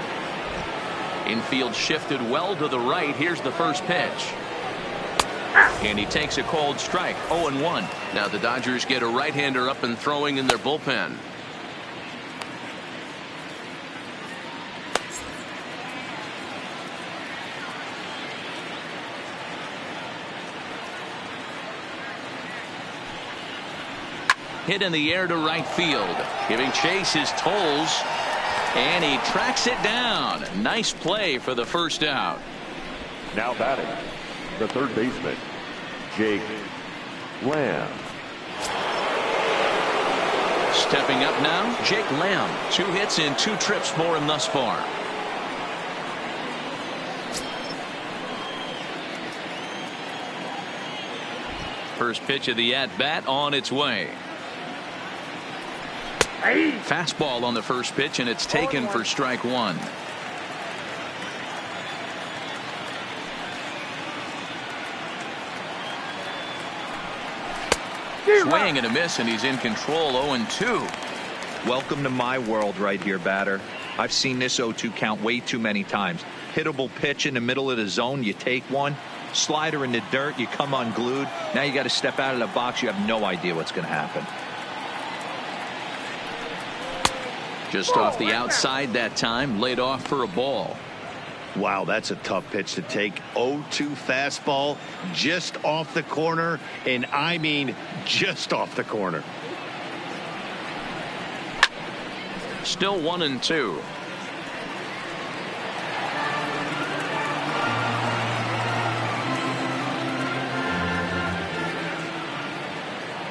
Infield shifted well to the right. Here's the first pitch. And he takes a called strike. 0-1. Now the Dodgers get a right-hander up and throwing in their bullpen. Hit in the air to right field, giving Chase his tolls, and he tracks it down. Nice play for the first out. Now batting, the third baseman, Jake Lamb. Stepping up now, Jake Lamb. 2 hits and 2 trips for him thus far. First pitch of the at-bat on its way. Fastball on the first pitch, and it's taken for strike one. Swing and a miss, and he's in control. 0-2. Welcome to my world right here, batter. I've seen this 0-2 count way too many times. Hittable pitch in the middle of the zone, you take one. Slider in the dirt, you come unglued. Now you got to step out of the box. You have no idea what's going to happen. Just off the outside that time, laid off for a ball. Wow, that's a tough pitch to take. 0-2 fastball just off the corner, and I mean just off the corner. Still 1-2.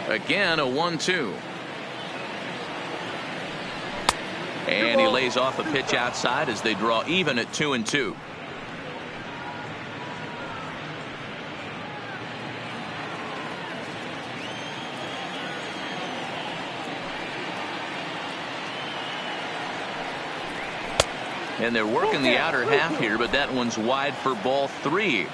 Again a 1-2. And he lays off a pitch outside as they draw even at 2-2. And they're working the outer half here, but that one's wide for ball 3.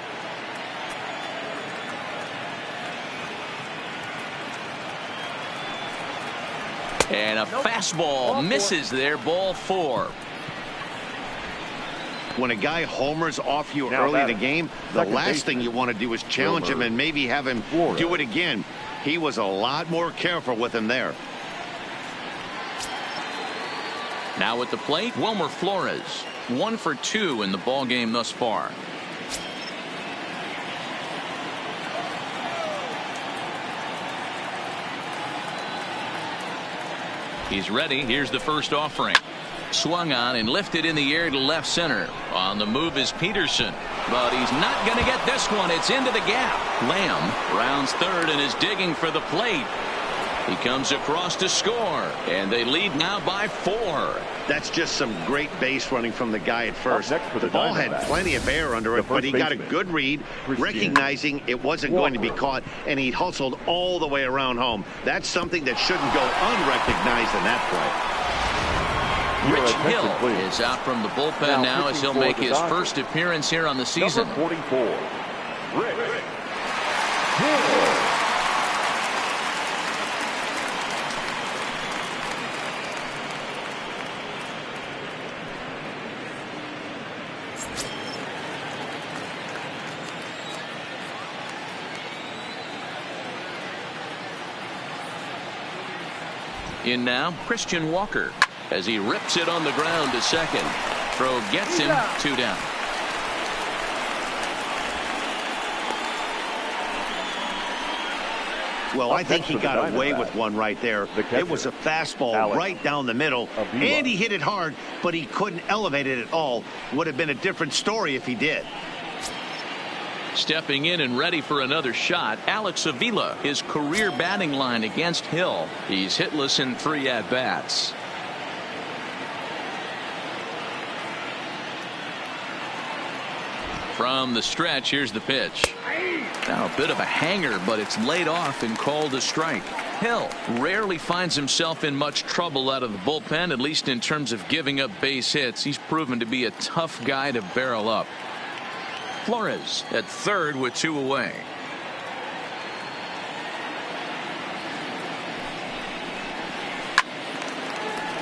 And a fastball misses there, ball 4. When a guy homers off you Now early in the game, the last thing you want to do is challenge him and maybe have him do it again. He was a lot more careful with him there. Now at the plate, Wilmer Flores. 1 for 2 in the ball game thus far. He's ready. Here's the first offering. Swung on and lifted in the air to left center. On the move is Peterson, but he's not going to get this one. It's into the gap. Lamb rounds third and is digging for the plate. He comes across to score, and they lead now by 4. That's just some great base running from the guy at first. The ball had plenty of air under it, but he got a good read, recognizing it wasn't going to be caught, and he hustled all the way around home. That's something that shouldn't go unrecognized in that play. Rich Hill is out from the bullpen now as he'll make his first appearance here on the season. Number 44, Rich Hill. In now, Christian Walker as he rips it on the ground to second. Throw gets him 2 down. Well, I think he got away with one right there. It was a fastball right down the middle, and he hit it hard, but he couldn't elevate it at all. Would have been a different story if he did. Stepping in and ready for another shot, Alex Avila, his career batting line against Hill. He's hitless in 3 at-bats. From the stretch, here's the pitch. Now a bit of a hanger, but it's laid off and called a strike. Hill rarely finds himself in much trouble out of the bullpen, at least in terms of giving up base hits. He's proven to be a tough guy to barrel up. Flores at third with 2 away.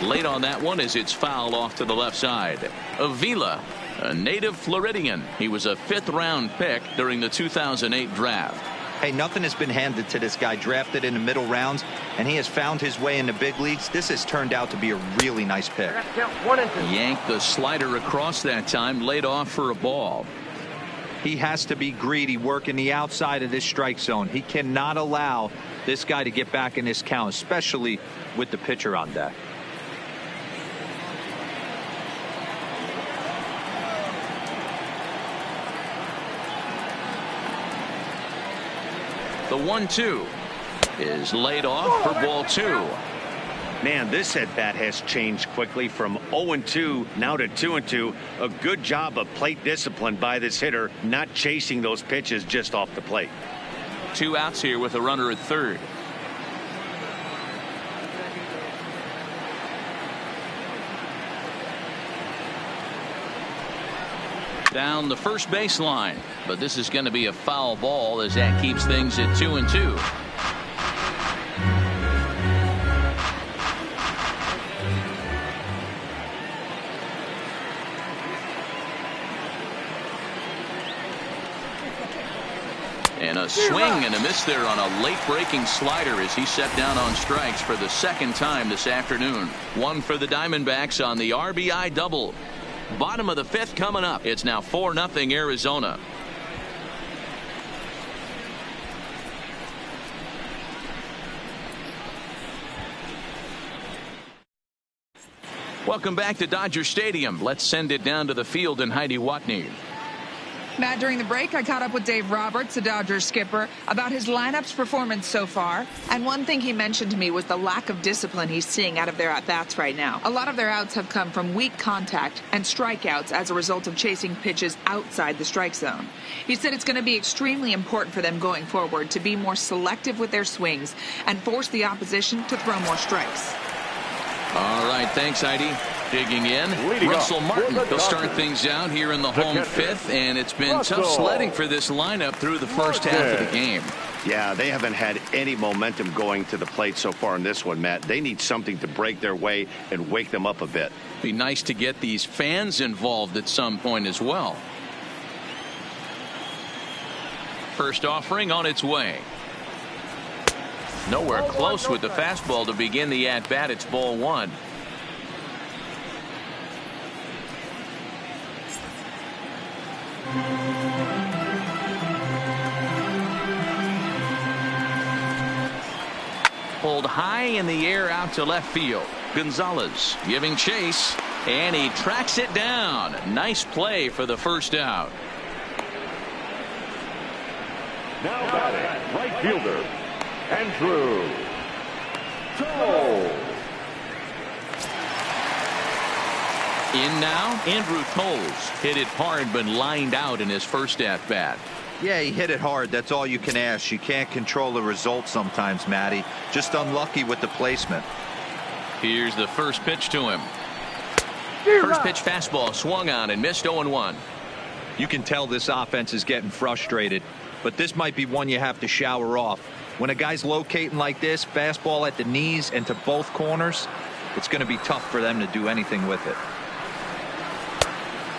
Late on that one as it's fouled off to the left side. Avila, a native Floridian. He was a 5th-round pick during the 2008 draft. Hey, nothing has been handed to this guy. Drafted in the middle rounds, and he has found his way in the big leagues. This has turned out to be a really nice pick. Yanked the slider across that time, laid off for a ball. He has to be greedy, working the outside of this strike zone. He cannot allow this guy to get back in this count, especially with the pitcher on deck. The 1-2 is laid off for ball 2. Man, this at-bat has changed quickly from 0-2 now to 2-2. A good job of plate discipline by this hitter, not chasing those pitches just off the plate. 2 outs here with a runner at third. Down the first baseline, but this is going to be a foul ball as that keeps things at 2-2. And a swing and a miss there on a late breaking slider as he set down on strikes for the 2nd time this afternoon. 1 for the Diamondbacks on the RBI double. Bottom of the 5th coming up. It's now 4-0 Arizona. Welcome back to Dodger Stadium. Let's send it down to the field and Heidi Watney. Matt, during the break, I caught up with Dave Roberts, the Dodgers skipper, about his lineup's performance so far. And one thing he mentioned to me was the lack of discipline he's seeing out of their at-bats right now. A lot of their outs have come from weak contact and strikeouts as a result of chasing pitches outside the strike zone. He said it's going to be extremely important for them going forward to be more selective with their swings and force the opposition to throw more strikes. All right, thanks, Heidi. Digging in, Russell Martin. He'll start things out here in the home 5th, and it's been tough sledding for this lineup through the first half of the game. Yeah, they haven't had any momentum going to the plate so far in this one, Matt. They need something to break their way and wake them up a bit. Be nice to get these fans involved at some point as well. First offering on its way. Nowhere close with the fastball to begin the at-bat. It's ball one. Pulled high in the air out to left field. Gonzalez giving chase, and he tracks it down. Nice play for the first out. Now batting, right fielder, Andrew Toll. In now, Andrew Toles hit it hard but lined out in his first at-bat. Yeah, he hit it hard. That's all you can ask. You can't control the result sometimes, Matty. Just unlucky with the placement. Here's the first pitch to him. First pitch fastball swung on and missed 0-1. You can tell this offense is getting frustrated, but this might be one you have to shower off. When a guy's locating like this, fastball at the knees and to both corners, it's going to be tough for them to do anything with it.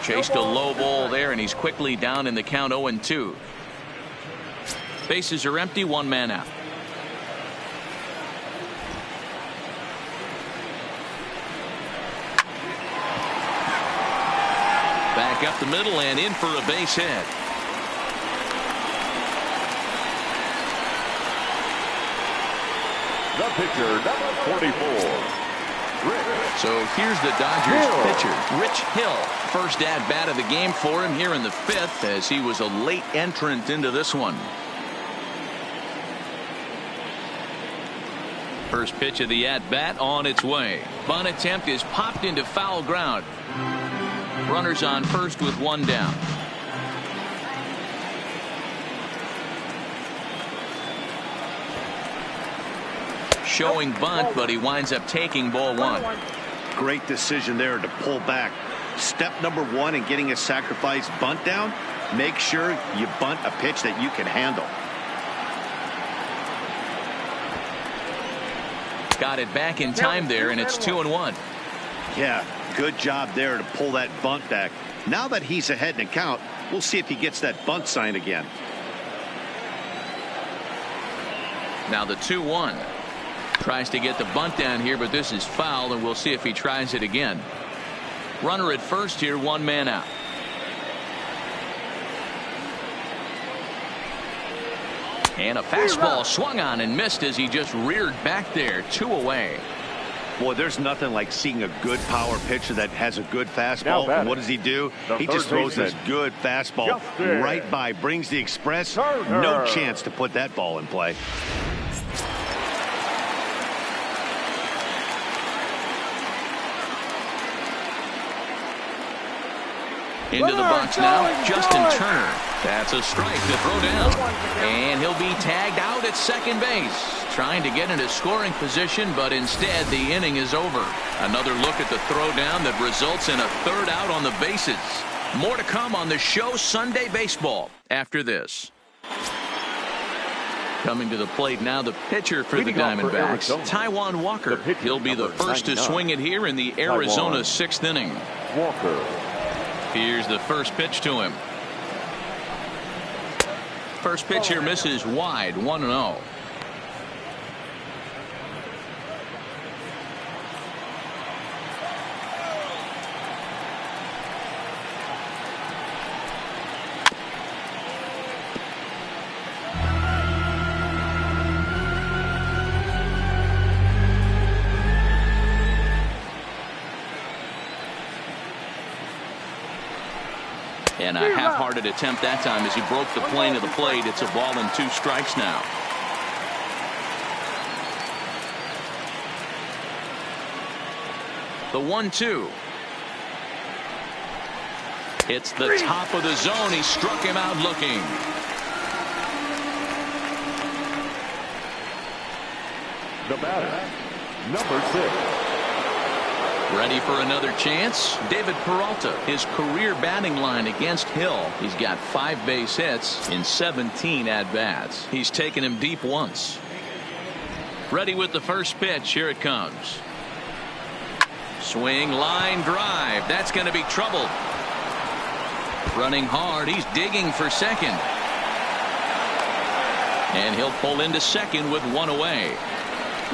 Chased a low ball there, and he's quickly down in the count 0-2. Bases are empty, one man out. Back up the middle and in for a base hit. The pitcher, number 44. So here's the Dodgers pitcher, Rich Hill. First at-bat of the game for him here in the fifth, as he was a late entrant into this one. First pitch of the at-bat on its way. Bunt attempt is popped into foul ground. Runners on first with one down. Showing bunt, but he winds up taking ball one. Great decision there to pull back. Step number one in getting a sacrifice bunt down, make sure you bunt a pitch that you can handle. Got it back in time there, and it's 2-1. Yeah, good job there to pull that bunt back. Now that he's ahead in the count, we'll see if he gets that bunt sign again. Now the 2-1. Tries to get the bunt down here, but this is foul, and we'll see if he tries it again. Runner at first here, one man out. And a fastball swung on and missed as he just reared back there. 2 away. Boy, there's nothing like seeing a good power pitcher that has a good fastball. And what does he do? He just throws this good fastball right by, brings the express. No chance to put that ball in play. Into the box now, Justin Turner. That's a strike to throw down. And he'll be tagged out at second base. Trying to get into scoring position, but instead the inning is over. Another look at the throw down that results in a third out on the bases. More to come on the show Sunday Baseball after this. Coming to the plate now, the pitcher for the Diamondbacks, Taijuan Walker. He'll be the first to swing it here in the Arizona 6th inning. Walker. Here's the first pitch to him. First pitch here misses wide, 1-0. And a half-hearted attempt that time as he broke the plane of the plate. It's a ball and 2 strikes now. The 1-2. It's the top of the zone. He struck him out looking. The batter, number 6. Ready for another chance? David Peralta, his career batting line against Hill. He's got 5 base hits in 17 at-bats. He's taken him deep once. Ready with the first pitch. Here it comes. Swing, line drive. That's going to be trouble. Running hard. He's digging for second. And he'll pull into second with 1 away.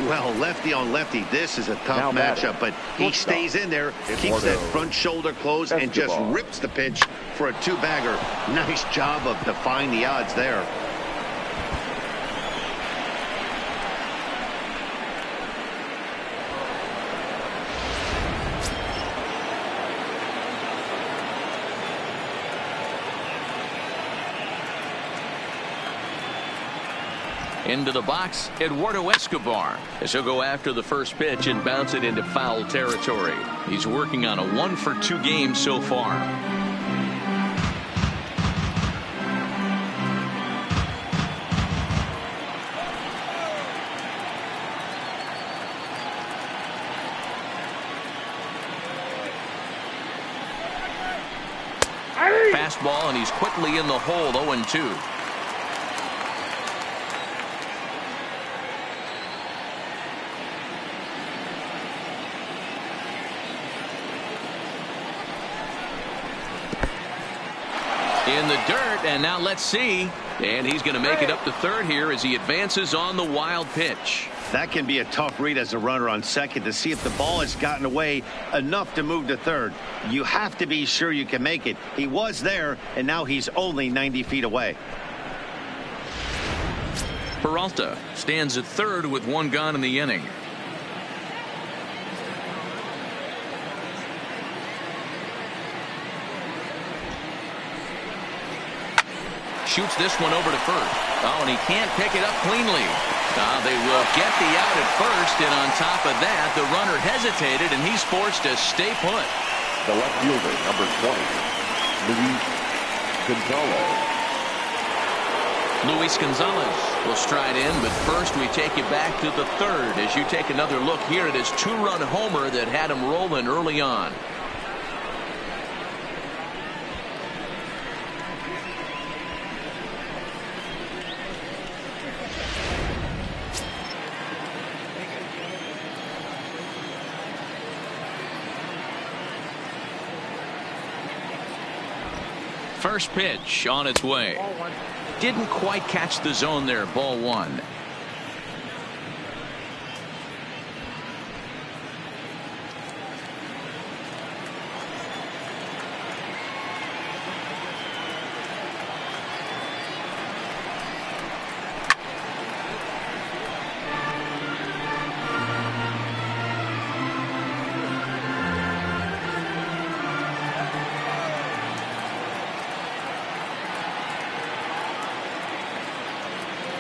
Well, lefty on lefty, this is a tough matchup, but he stays in there, keeps that front shoulder closed, and just rips the pitch for a 2-bagger. Nice job of defying the odds there. Into the box, Eduardo Escobar, as he'll go after the first pitch and bounce it into foul territory. He's working on a 1-for-2 game so far. Fastball, and he's quickly in the hole. 0-2. In the dirt, and now let's see. And he's going to make it up to third here as he advances on the wild pitch. That can be a tough read as a runner on second to see if the ball has gotten away enough to move to third. You have to be sure you can make it. He was there, and now he's only 90 feet away. Peralta stands at third with 1 gone in the inning. Shoots this one over to first. Oh, and he can't pick it up cleanly. They will get the out at first, and on top of that, the runner hesitated, and he's forced to stay put. The left fielder, number 20, Luis Gonzalez. Luis Gonzalez will stride in, but first we take you back to the third as you take another look here at his 2-run homer that had him rolling early on. First pitch on its way. Didn't quite catch the zone there. Ball 1.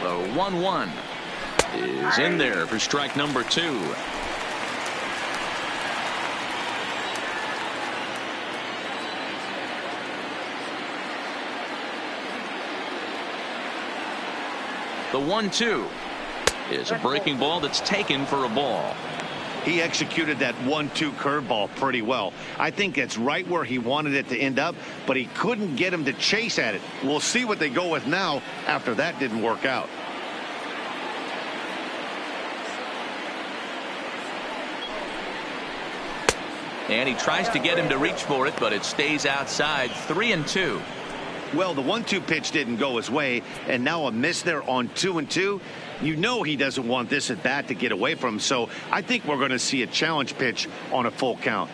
The 1-1 is in there for strike number 2. The 1-2 is a breaking ball that's taken for a ball. He executed that 1-2 curveball pretty well. I think it's right where he wanted it to end up, but he couldn't get him to chase at it. We'll see what they go with now after that didn't work out. And he tries to get him to reach for it, but it stays outside. 3-2. Well, the 1-2 pitch didn't go his way, and now a miss there on 2-2. You know he doesn't want this at bat to get away from him, so I think we're going to see a challenge pitch on a full count.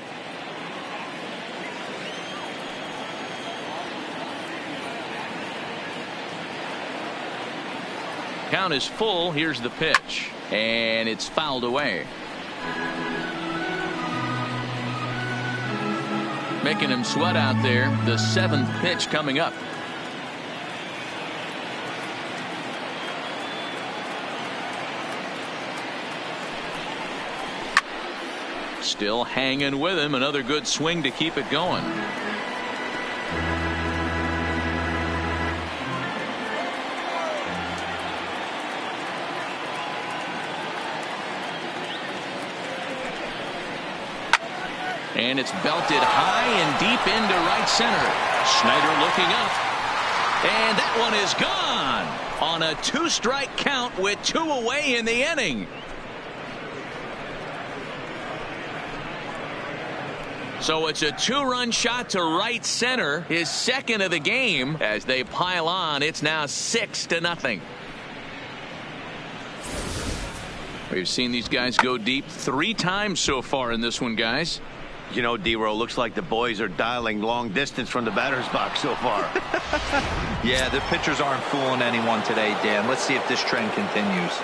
Count is full. Here's the pitch, and it's fouled away. Making him sweat out there. The 7th pitch coming up. Still hanging with him. Another good swing to keep it going. And it's belted high and deep into right center. Snyder looking up. And that one is gone on a 2-strike count with 2 away in the inning. So it's a 2-run shot to right center, his second of the game. As they pile on, it's now 6-0. We've seen these guys go deep 3 times so far in this one, guys. You know, D-Row, looks like the boys are dialing long distance from the batter's box so far. Yeah, the pitchers aren't fooling anyone today, Dan. Let's see if this trend continues.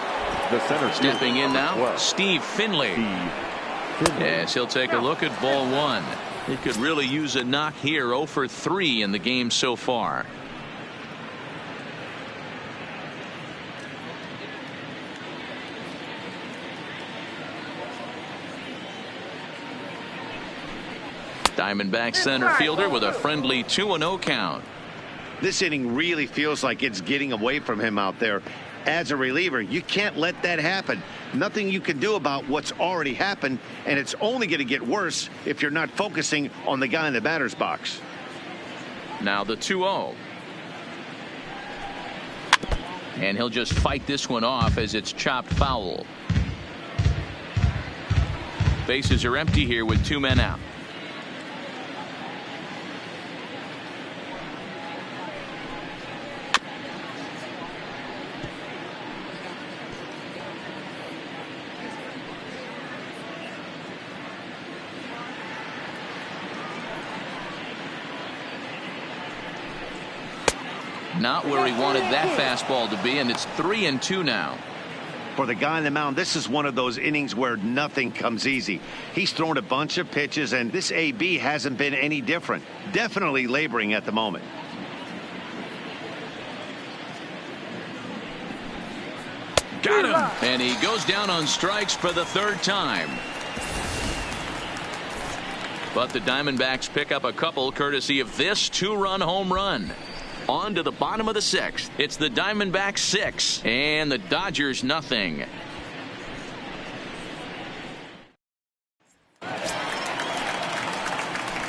The center stepping in now, Steve Finley. Yes, he'll take a look at ball 1. He could really use a knock here. 0 for 3 in the game so far. Diamondbacks center fielder with a friendly 2-0 count. This inning really feels like it's getting away from him out there. As a reliever, you can't let that happen. Nothing you can do about what's already happened, and it's only going to get worse if you're not focusing on the guy in the batter's box. Now the 2-0. And he'll just fight this one off as it's chopped foul. Bases are empty here with 2 men out. Not where he wanted that fastball to be, and it's 3-2 now. For the guy on the mound, this is one of those innings where nothing comes easy. He's thrown a bunch of pitches, and this AB hasn't been any different. Definitely laboring at the moment. Got him, and he goes down on strikes for the 3rd time. But the Diamondbacks pick up a couple courtesy of this 2-run home run. On to the bottom of the 6th. It's the Diamondbacks 6 and the Dodgers nothing.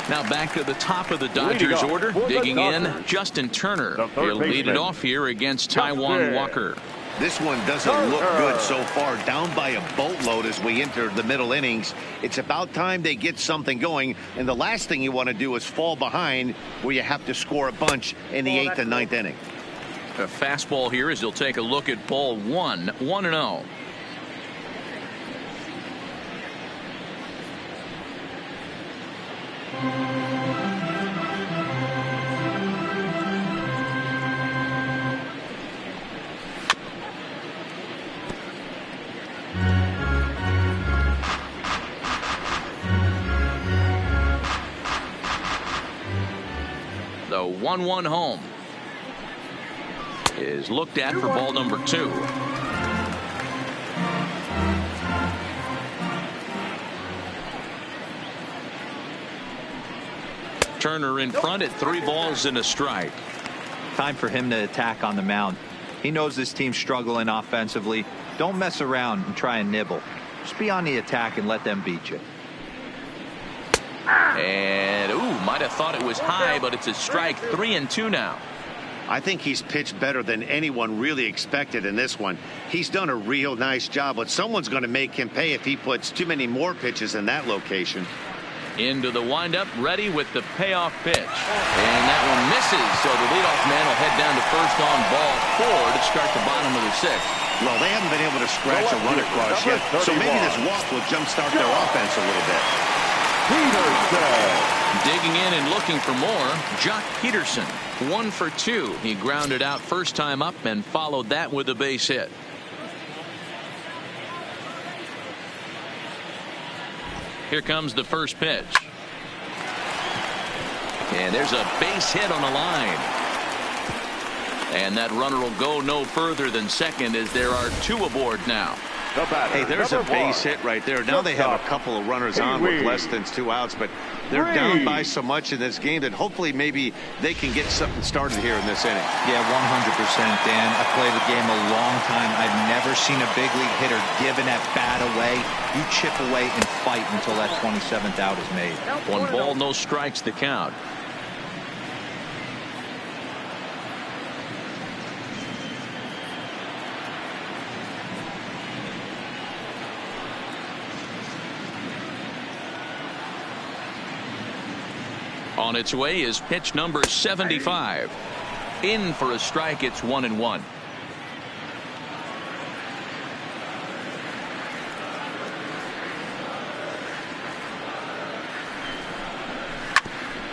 Now back to the top of the Dodgers order. Digging in, Justin Turner. He'll lead it off here against Taijuan Walker. This one doesn't look good so far. Down by a boatload as we enter the middle innings. It's about time they get something going. And the last thing you want to do is fall behind where you have to score a bunch in the 8th and 9th inning. A fastball here as he'll take a look at ball 1. 1-0. The 1-1 home is looked at for ball number 2. Turner in front at 3 balls and a strike. Time for him to attack on the mound. He knows this team's struggling offensively. Don't mess around and try and nibble. Just be on the attack and let them beat you. And might have thought it was high, but it's a strike. 3-2 now. I think he's pitched better than anyone really expected in this one. He's done a real nice job, but someone's going to make him pay if he puts too many more pitches in that location. Into the windup, ready with the payoff pitch. And that one misses, so the leadoff man will head down to first on ball 4 to start the bottom of the 6th. Well, they haven't been able to scratch a run across yet, so maybe this walk will jumpstart their offense a little bit. Digging in and looking for more, Jock Peterson. 1 for 2. He grounded out first time up and followed that with a base hit. Here comes the first pitch. And there's a base hit on the line. And that runner will go no further than second as there are 2 aboard now. Hey, there's a base hit right there. Now they have a couple of runners on with less than 2 outs, but they're down by so much in this game that hopefully maybe they can get something started here in this inning. Yeah, 100%, Dan. I played the game a long time. I've never seen a big league hitter give an at-bat away. You chip away and fight until that 27th out is made. 1 ball, no strikes the count. On its way is pitch number 75. In for a strike. It's 1-1.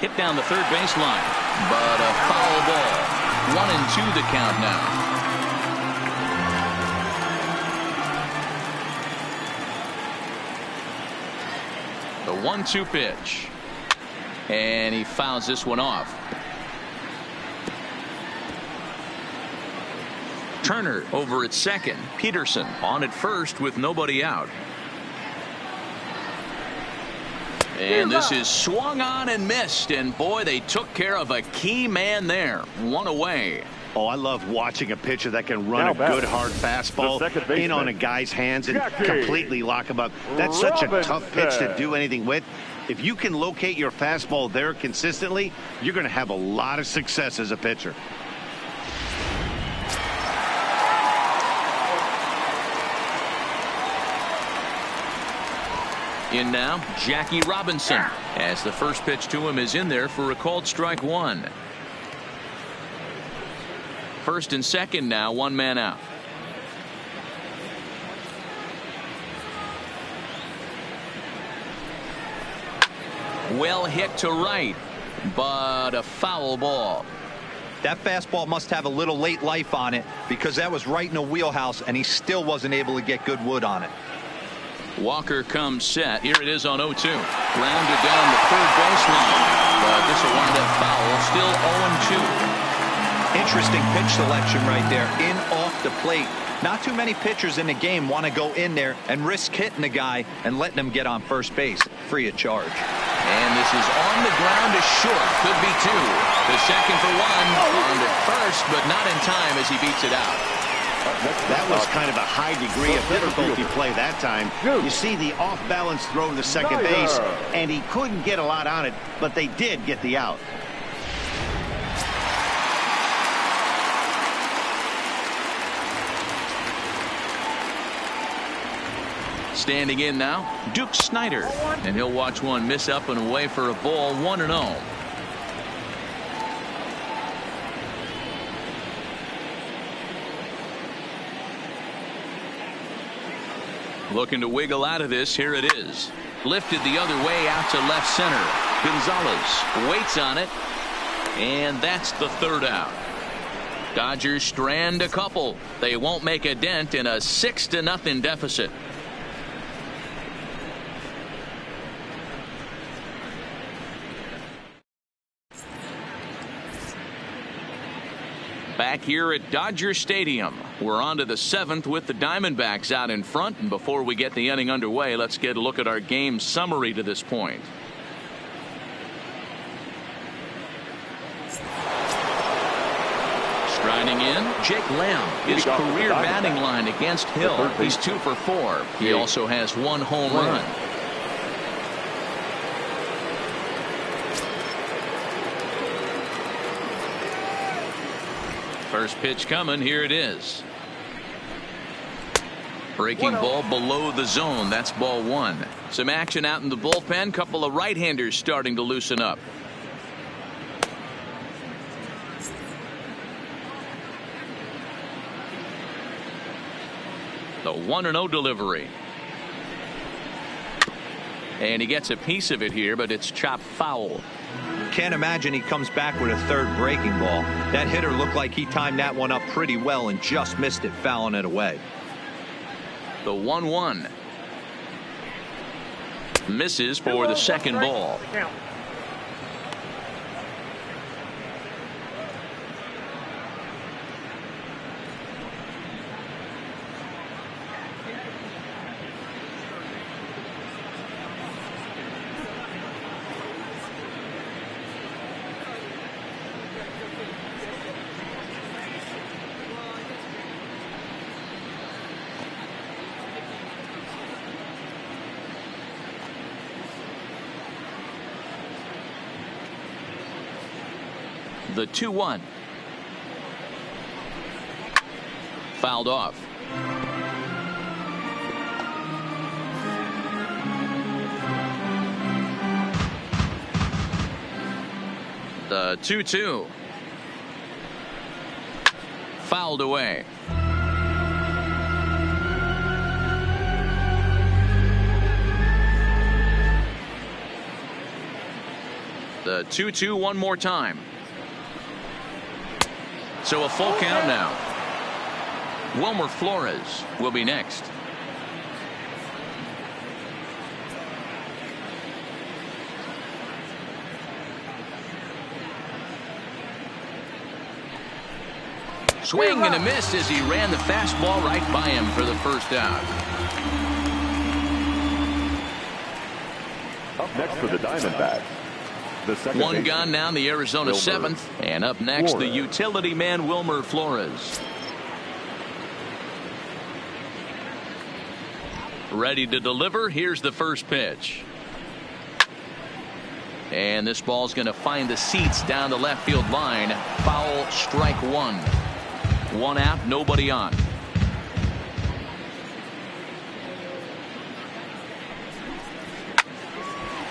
Hit down the third baseline, but a foul ball. 1-2 the count now. The 1-2 pitch. And he fouls this one off. Turner over at second. Peterson on at first with nobody out. And this is swung on and missed. And boy, they took care of a key man there. 1 away. Oh, I love watching a pitcher that can run a good hard fastball in on a guy's hands and completely lock him up. That's such a tough pitch to do anything with. If you can locate your fastball there consistently, you're going to have a lot of success as a pitcher. In now, Jackie Robinson, as the first pitch to him is in there for a called strike 1. First and second now, 1 man out. Well hit to right, but a foul ball. That fastball must have a little late life on it because that was right in the wheelhouse and he still wasn't able to get good wood on it. Walker comes set. Here it is on 0-2. Grounded down the third baseline, but this will wind up foul. Still 0-2. Interesting pitch selection right there. In off the plate. Not too many pitchers in the game want to go in there and risk hitting the guy and letting him get on first base free of charge. And this is on the ground to short. Could be 2. The second for 1. On to first, but not in time as he beats it out. That was kind of a high degree of difficulty play that time. You see the off-balance throw to second base, and he couldn't get a lot on it, but they did get the out. Standing in now, Duke Snyder, and he'll watch one miss up and away for a ball. 1-0. Looking to wiggle out of this. Here it is. Lifted the other way out to left center. Gonzalez waits on it, and that's the third out. Dodgers strand a couple. They won't make a dent in a 6-0 deficit. Back here at Dodger Stadium, we're on to the 7th with the Diamondbacks out in front. And before we get the inning underway, let's get a look at our game summary to this point. Striding in, Jake Lamb, his career batting line against Hill. He's 2 for 4. He also has 1 home run. First pitch coming. Here it is. Breaking ball below the zone. That's ball 1. Some action out in the bullpen. Couple of right-handers starting to loosen up. The 1-0 delivery. And he gets a piece of it here, but it's chopped foul. Can't imagine he comes back with a third breaking ball. That hitter looked like he timed that one up pretty well and just missed it, fouling it away. The 1-1. Misses for the second ball. The 2-1. Fouled off. The 2-2. Fouled away. The 2-2 one more time. So a full count now. Wilmer Flores will be next. Swing and a miss as he ran the fastball right by him for the first out. Up next for the Diamondbacks. One gone now in the Arizona seventh, and up next the utility man Wilmer Flores. Ready to deliver. Here's the first pitch. And this ball's going to find the seats down the left field line. Foul, strike one. One out, nobody on.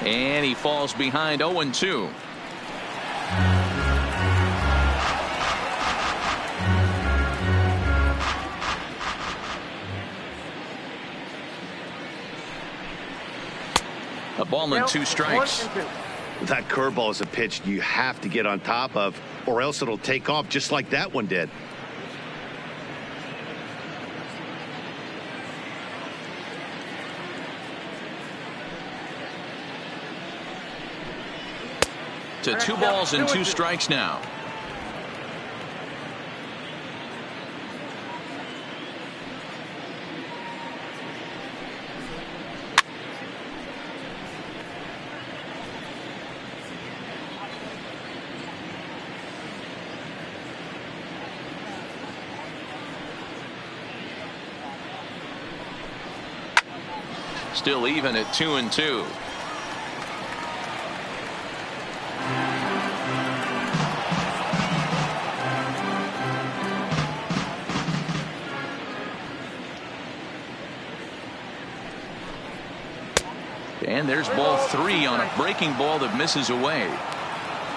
And he falls behind 0-2. A ball and 2 strikes. That curveball is a pitch you have to get on top of, or else it'll take off just like that one did. To 2 balls and 2 strikes now. Still even at 2-2. And there's ball 3 on a breaking ball that misses away.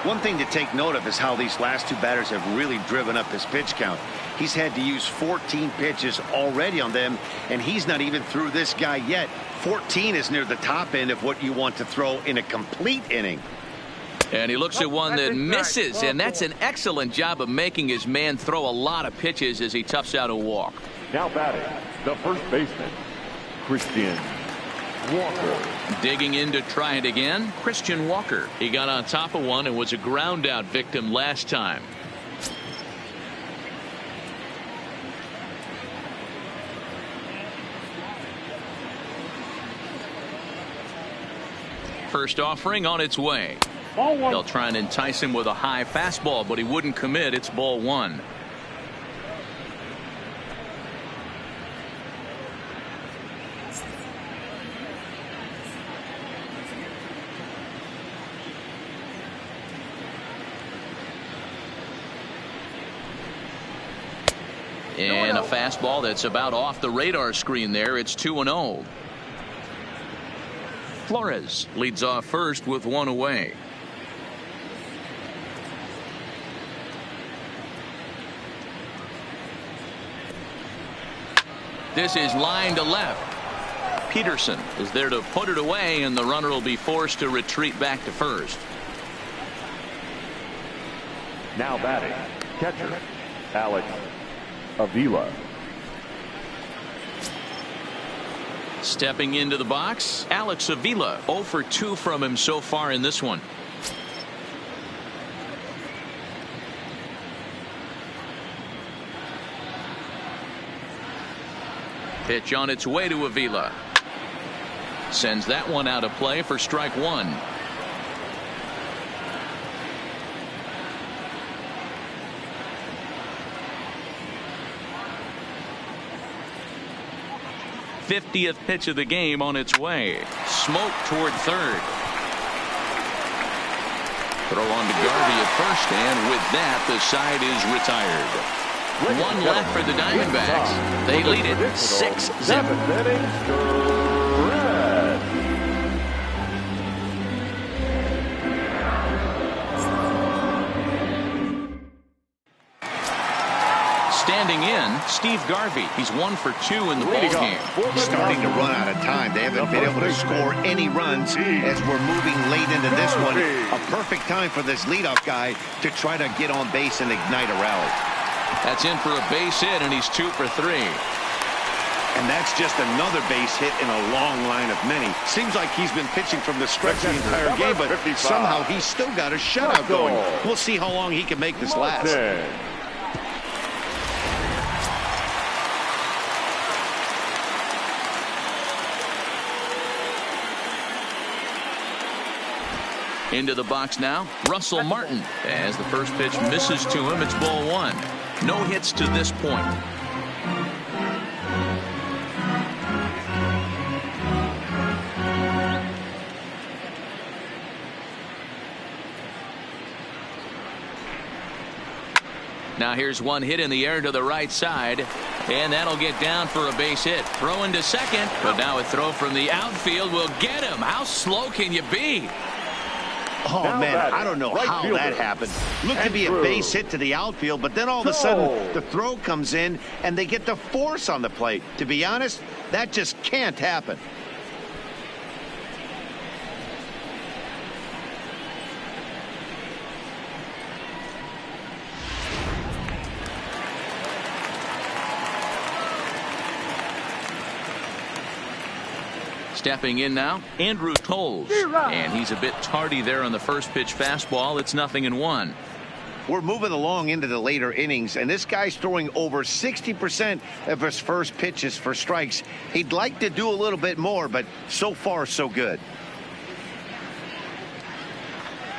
One thing to take note of is how these last 2 batters have really driven up his pitch count. He's had to use 14 pitches already on them, and he's not even through this guy yet. 14 is near the top end of what you want to throw in a complete inning. And he looks at one that misses, and that's an excellent job of making his man throw a lot of pitches as he toughs out a walk. Now batting, the first baseman, Christian Walker. Digging in to try it again, Christian Walker. He got on top of one and was a ground out victim last time. First offering on its way. They'll try and entice him with a high fastball, but he wouldn't commit. It's ball 1. And a fastball that's about off the radar screen there. It's 2-0. Flores leads off first with 1 away. This is line to left. Peterson is there to put it away, and the runner will be forced to retreat back to first. Now batting, catcher, Alex Avila. Stepping into the box, Alex Avila. 0 for 2 from him so far in this one. Pitch on its way to Avila. Sends that one out of play for strike 1. '50th pitch of the game on its way. Smoke toward third. Throw on to Garvey at first, and with that, the side is retired. One left for the Diamondbacks. They lead it 6-0. Standing in, Steve Garvey. He's 1 for 2 in the ballgame. Starting to run out of time. They haven't been able to score any runs as we're moving late into this one. A perfect time for this leadoff guy to try to get on base and ignite a rally. That's in for a base hit, and he's 2 for 3. And that's just another base hit in a long line of many. Seems like he's been pitching from the stretch the entire game, but somehow he's still got a shutout going. We'll see how long he can make this last. Into the box now, Russell Martin. As the first pitch misses to him, it's ball 1. No hits to this point. Now here's one hit in the air to the right side, and that'll get down for a base hit. Throw into second, but now a throw from the outfield will get him. How slow can you be? Oh, man, I don't know how that happened. Looked to be a base hit to the outfield, but then all of a sudden the throw comes in and they get the force on the plate. To be honest, that just can't happen. Stepping in now, Andrew Toles. And he's a bit tardy there on the first pitch fastball. It's 0-1. We're moving along into the later innings, and this guy's throwing over 60% of his first pitches for strikes. He'd like to do a little bit more, but so far, so good.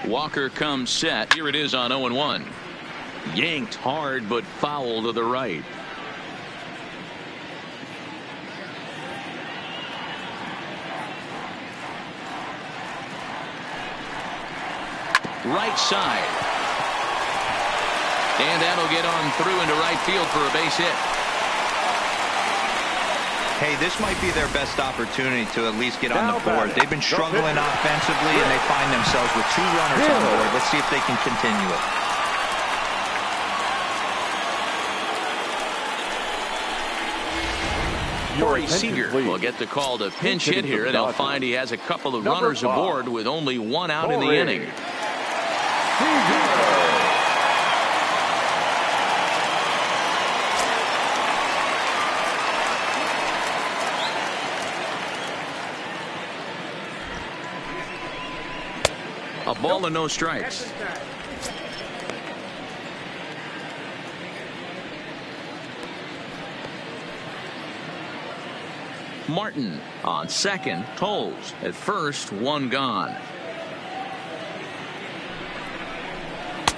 Walker comes set. Here it is on 0-1. Yanked hard, but foul to the right. Right side. And that'll get on through into right field for a base hit. Hey, this might be their best opportunity to at least get on the board. They've been struggling offensively, and they find themselves with 2 runners on board. Let's see if they can continue it. Corey Seager will get the call to pinch hit here, and they'll find he has a couple of runners aboard with only 1 out in the inning. A ball and no strikes. Martin on second. Toles at first. 1 gone.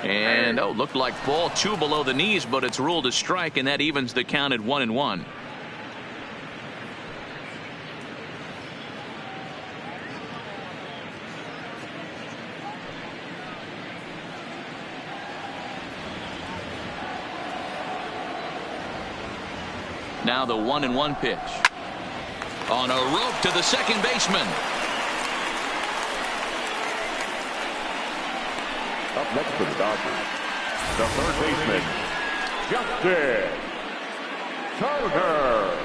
And looked like ball 2 below the knees, but it's ruled a strike, and that evens the count at 1-1. Now the 1-1 pitch. On a rope to the second baseman. Up next for the Dodgers, the third baseman, Justin Turner.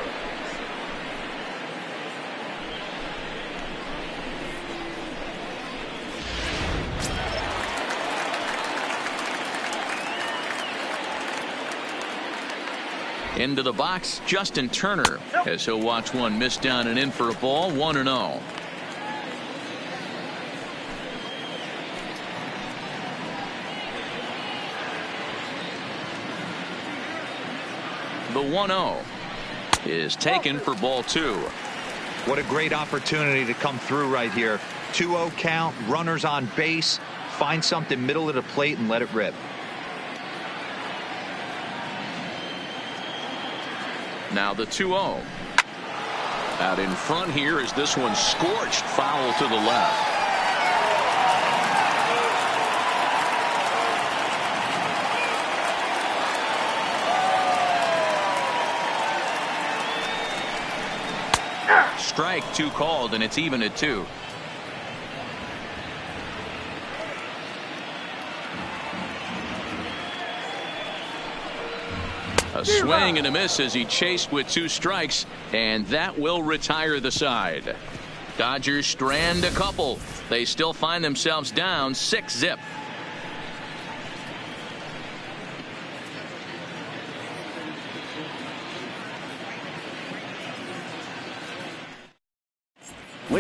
Into the box, Justin Turner, as he'll watch one miss down and in for a ball. 1-0. The 1-0 is taken for ball 2. What a great opportunity to come through right here. 2-0 count, runners on base. Find something middle of the plate and let it rip. Now the 2-0. Out in front here is this one scorched, foul to the left. strike, 2 called, and it's even at 2. A swing and a miss as he chased with 2 strikes, and that will retire the side. Dodgers strand a couple. They still find themselves down 6-zip.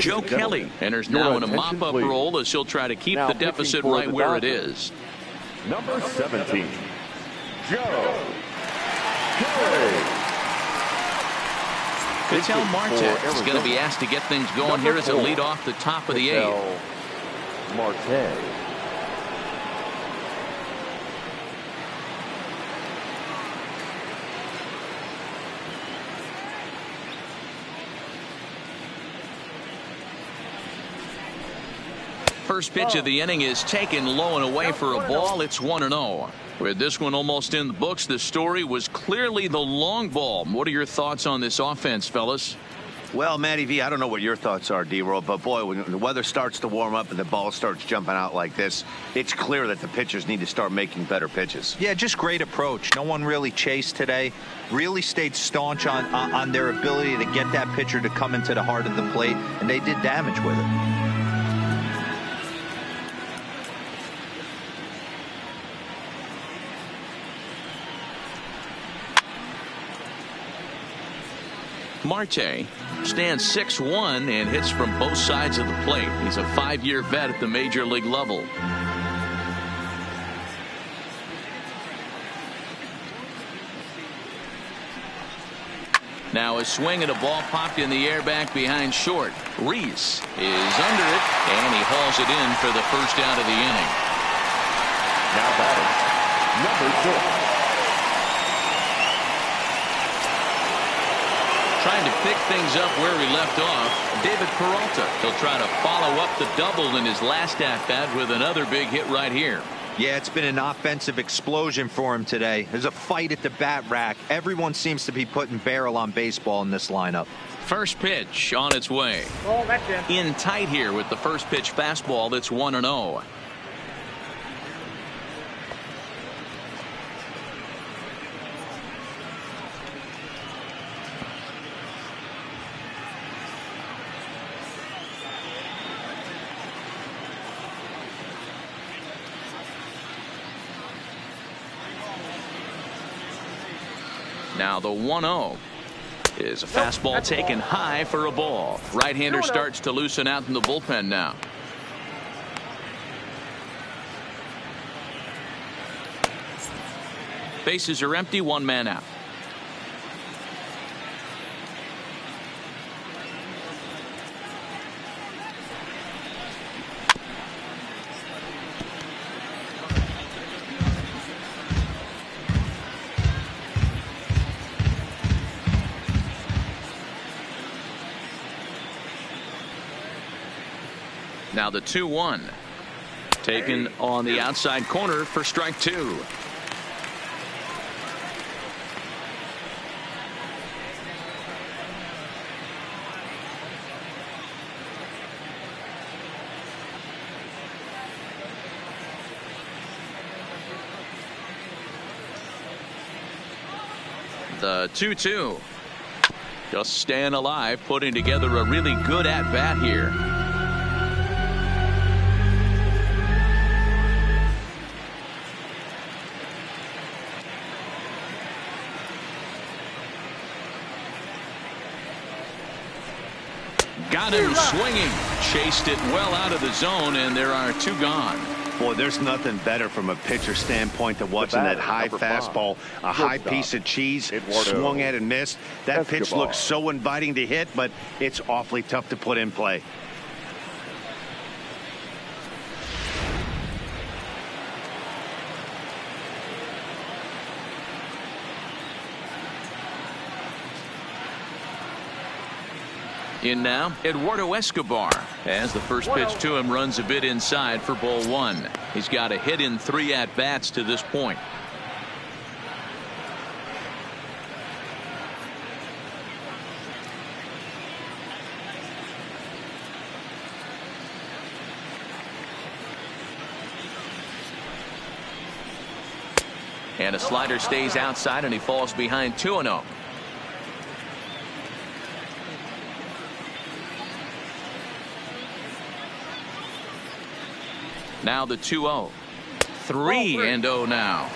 Joe Kelly enters now in a mop-up role as he'll try to keep the deficit right where it is. Number 17, Joe Kelly. Ketel Marte is going to be asked to get things going here as a lead off the top of the 8th. Marte. First pitch of the inning is taken low and away for a ball. It's 1-0. With this one almost in the books, the story was clearly the long ball. What are your thoughts on this offense, fellas? Well, Matty V, I don't know what your thoughts are, D-Roll, but boy, when the weather starts to warm up and the ball starts jumping out like this, it's clear that the pitchers need to start making better pitches. Yeah, just great approach. No one really chased today. Really stayed staunch on their ability to get that pitcher to come into the heart of the plate, and they did damage with it. Marte stands 6'1" and hits from both sides of the plate. He's a 5-year vet at the major league level. Now a swing and a ball popped in the air back behind short. Reese is under it, and he hauls it in for the first out of the inning. Now batting, number 6. Trying to pick things up where he left off, David Peralta. He'll try to follow up the double in his last at-bat with another big hit right here. Yeah, it's been an offensive explosion for him today. There's a fight at the bat rack. Everyone seems to be putting barrel on baseball in this lineup. First pitch on its way. Oh, that's in tight here with the first pitch fastball. That's 1-0. Now the 1-0 is a fastball taken high for a ball. Right-hander starts to loosen out in the bullpen now. Bases are empty, 1 man out. Now the 2-1 taken on the outside corner for strike 2. The 2-2 just staying alive, putting together a really good at bat here. Got him swinging, chased it well out of the zone, and there are 2 gone. Boy, there's nothing better from a pitcher standpoint than watching that high fastball, a high piece of cheese, swung at and missed. That pitch looks so inviting to hit, but it's awfully tough to put in play. In now, Eduardo Escobar, as the first pitch to him runs a bit inside for ball 1. He's got a hit in 3 at-bats to this point. And a slider stays outside, and he falls behind 2-0. Now the 2-0. 3-0 now.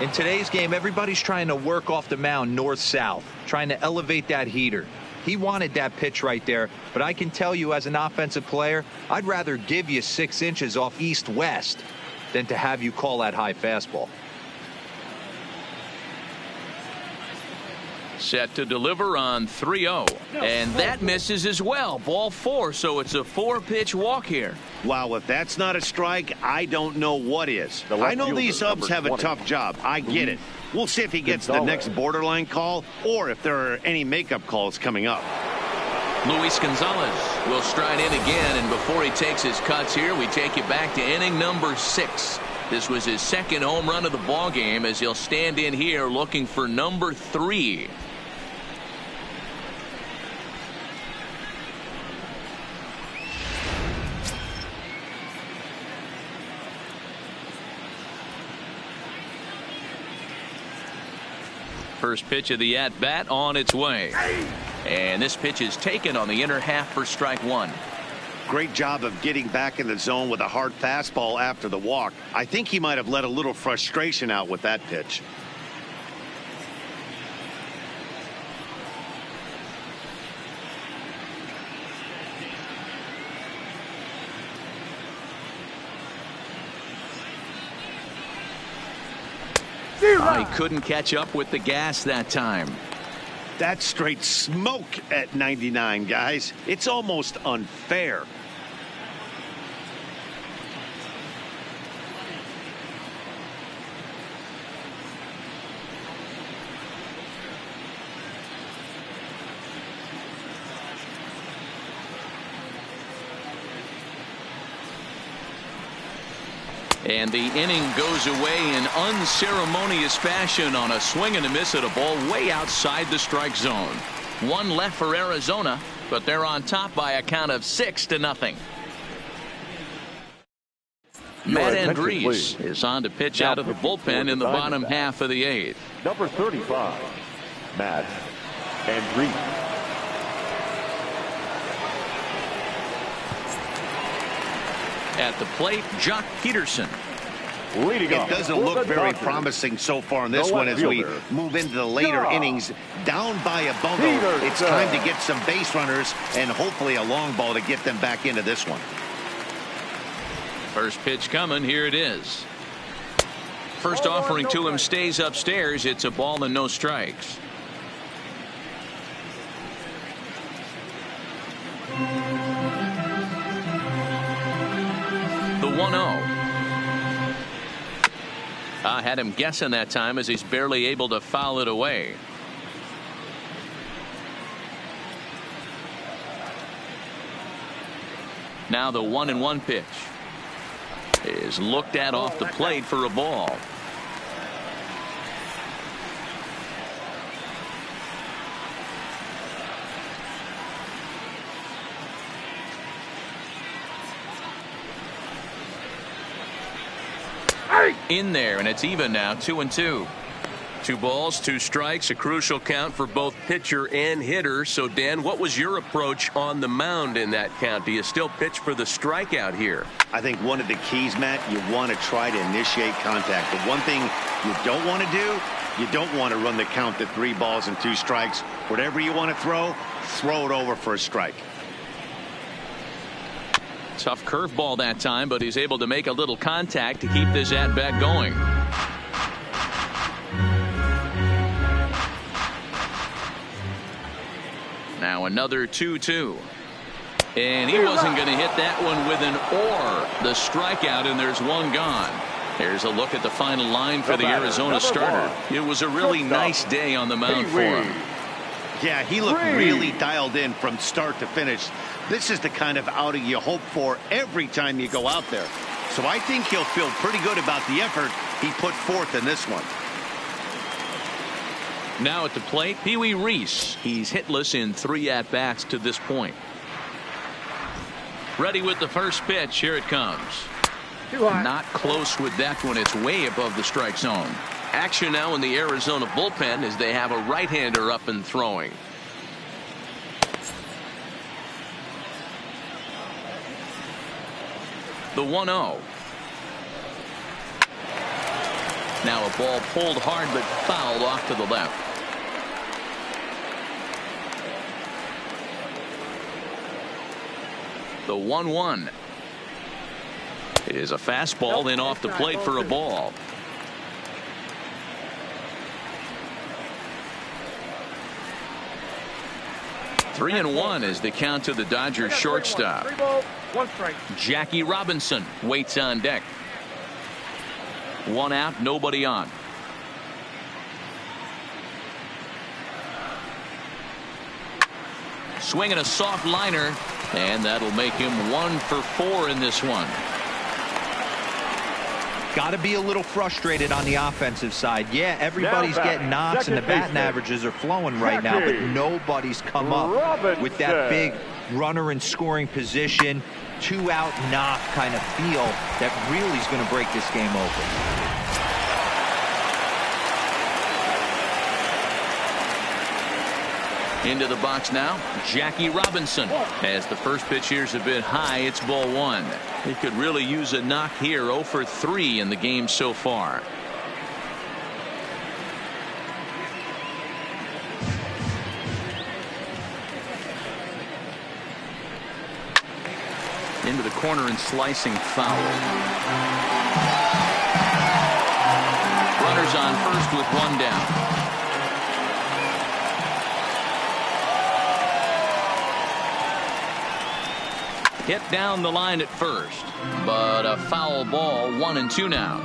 In today's game, everybody's trying to work off the mound north-south, trying to elevate that heater. He wanted that pitch right there, but I can tell you as an offensive player, I'd rather give you 6 inches off east-west than to have you call that high fastball. Set to deliver on 3-0. And that misses as well. Ball 4, so it's a 4-pitch walk here. Wow, if that's not a strike, I don't know what is. I know these subs have a tough job. I get it. We'll see if he gets the next borderline call or if there are any makeup calls coming up. Luis Gonzalez will stride in again, and before he takes his cuts here, we take it back to inning number 6. This was his second home run of the ball game as he'll stand in here looking for number 3. First pitch of the at-bat on its way. And this pitch is taken on the inner half for strike 1. Great job of getting back in the zone with a hard fastball after the walk. I think he might have let a little frustration out with that pitch. He couldn't catch up with the gas that time. That's straight smoke at 99, guys. It's almost unfair. And the inning goes away in unceremonious fashion on a swing and a miss at a ball way outside the strike zone. 1 left for Arizona, but they're on top by a count of 6-0. Matt Andriese is on to pitch out of the bullpen in the bottom half of the 8th. Number 35, Matt Andriese. At the plate, Jock Peterson. It doesn't look very promising so far in this one as we move into the later innings. Down by a bungle, it's time to get some base runners and hopefully a long ball to get them back into this one. First pitch coming. Here it is. First offering to him stays upstairs. It's a ball and no strikes. The 1-0. I had him guessing that time as he's barely able to foul it away. Now the 1-1 pitch is looked at off the plate for a ball. In there, and it's even now, 2-2. 2 balls, 2 strikes, a crucial count for both pitcher and hitter. So, Dan, what was your approach on the mound in that count? Do you still pitch for the strikeout here? I think one of the keys, Matt, you want to try to initiate contact. The one thing you don't want to do, you don't want to run the count to 3 balls and 2 strikes. Whatever you want to throw it over for a strike. Tough curveball that time, but he's able to make a little contact to keep this at-bat going. Now another 2-2. And he wasn't going to hit that one with an or. The strikeout, and there's one gone. There's a look at the final line for the Arizona starter. It was a really nice day on the mound for him. Yeah, he looked really dialed in from start to finish. This is the kind of outing you hope for every time you go out there. So I think he'll feel pretty good about the effort he put forth in this one. Now at the plate, Pee Wee Reese. He's hitless in 3 at-bats to this point. Ready with the first pitch. Here it comes. Not close with that one. It's way above the strike zone. Action now in the Arizona bullpen as they have a right-hander up and throwing. The 1-0. Now a ball pulled hard but fouled off to the left. The 1-1. It is a fastball then off the plate for a ball. Three and one is the count to the Dodgers shortstop. Jackie Robinson waits on deck. One out, nobody on. Swinging a soft liner, and that'll make him 1 for 4 in this one. Got to be a little frustrated on the offensive side. Yeah, everybody's getting knocks and the batting averages are flowing right now, but nobody's come up with that big runner in scoring position, 2-out knock kind of feel that really is going to break this game open. Into the box now, Jackie Robinson. As the first pitch here's a bit high, it's ball 1. He could really use a knock here. 0 for 3 in the game so far. Into the corner and slicing foul. Runners on first with 1 down. Hit down the line at first, but a foul ball. 1-2 now.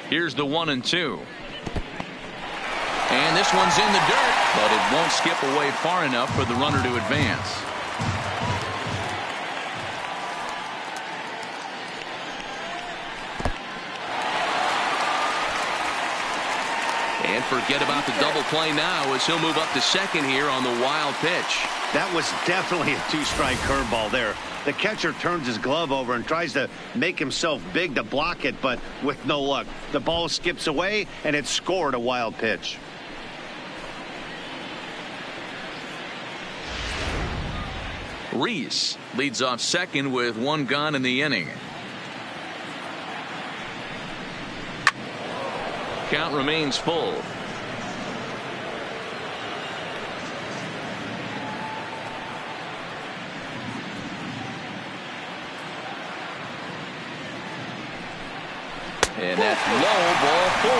Here's the 1-2. And this one's in the dirt, but it won't skip away far enough for the runner to advance. And forget about the double play now as he'll move up to second here on the wild pitch. That was definitely a 2-strike curveball there. The catcher turns his glove over and tries to make himself big to block it, but with no luck. The ball skips away, and it's scored a wild pitch. Reese leads off second with 1 gone in the inning. Count remains full. And that's low, ball 4.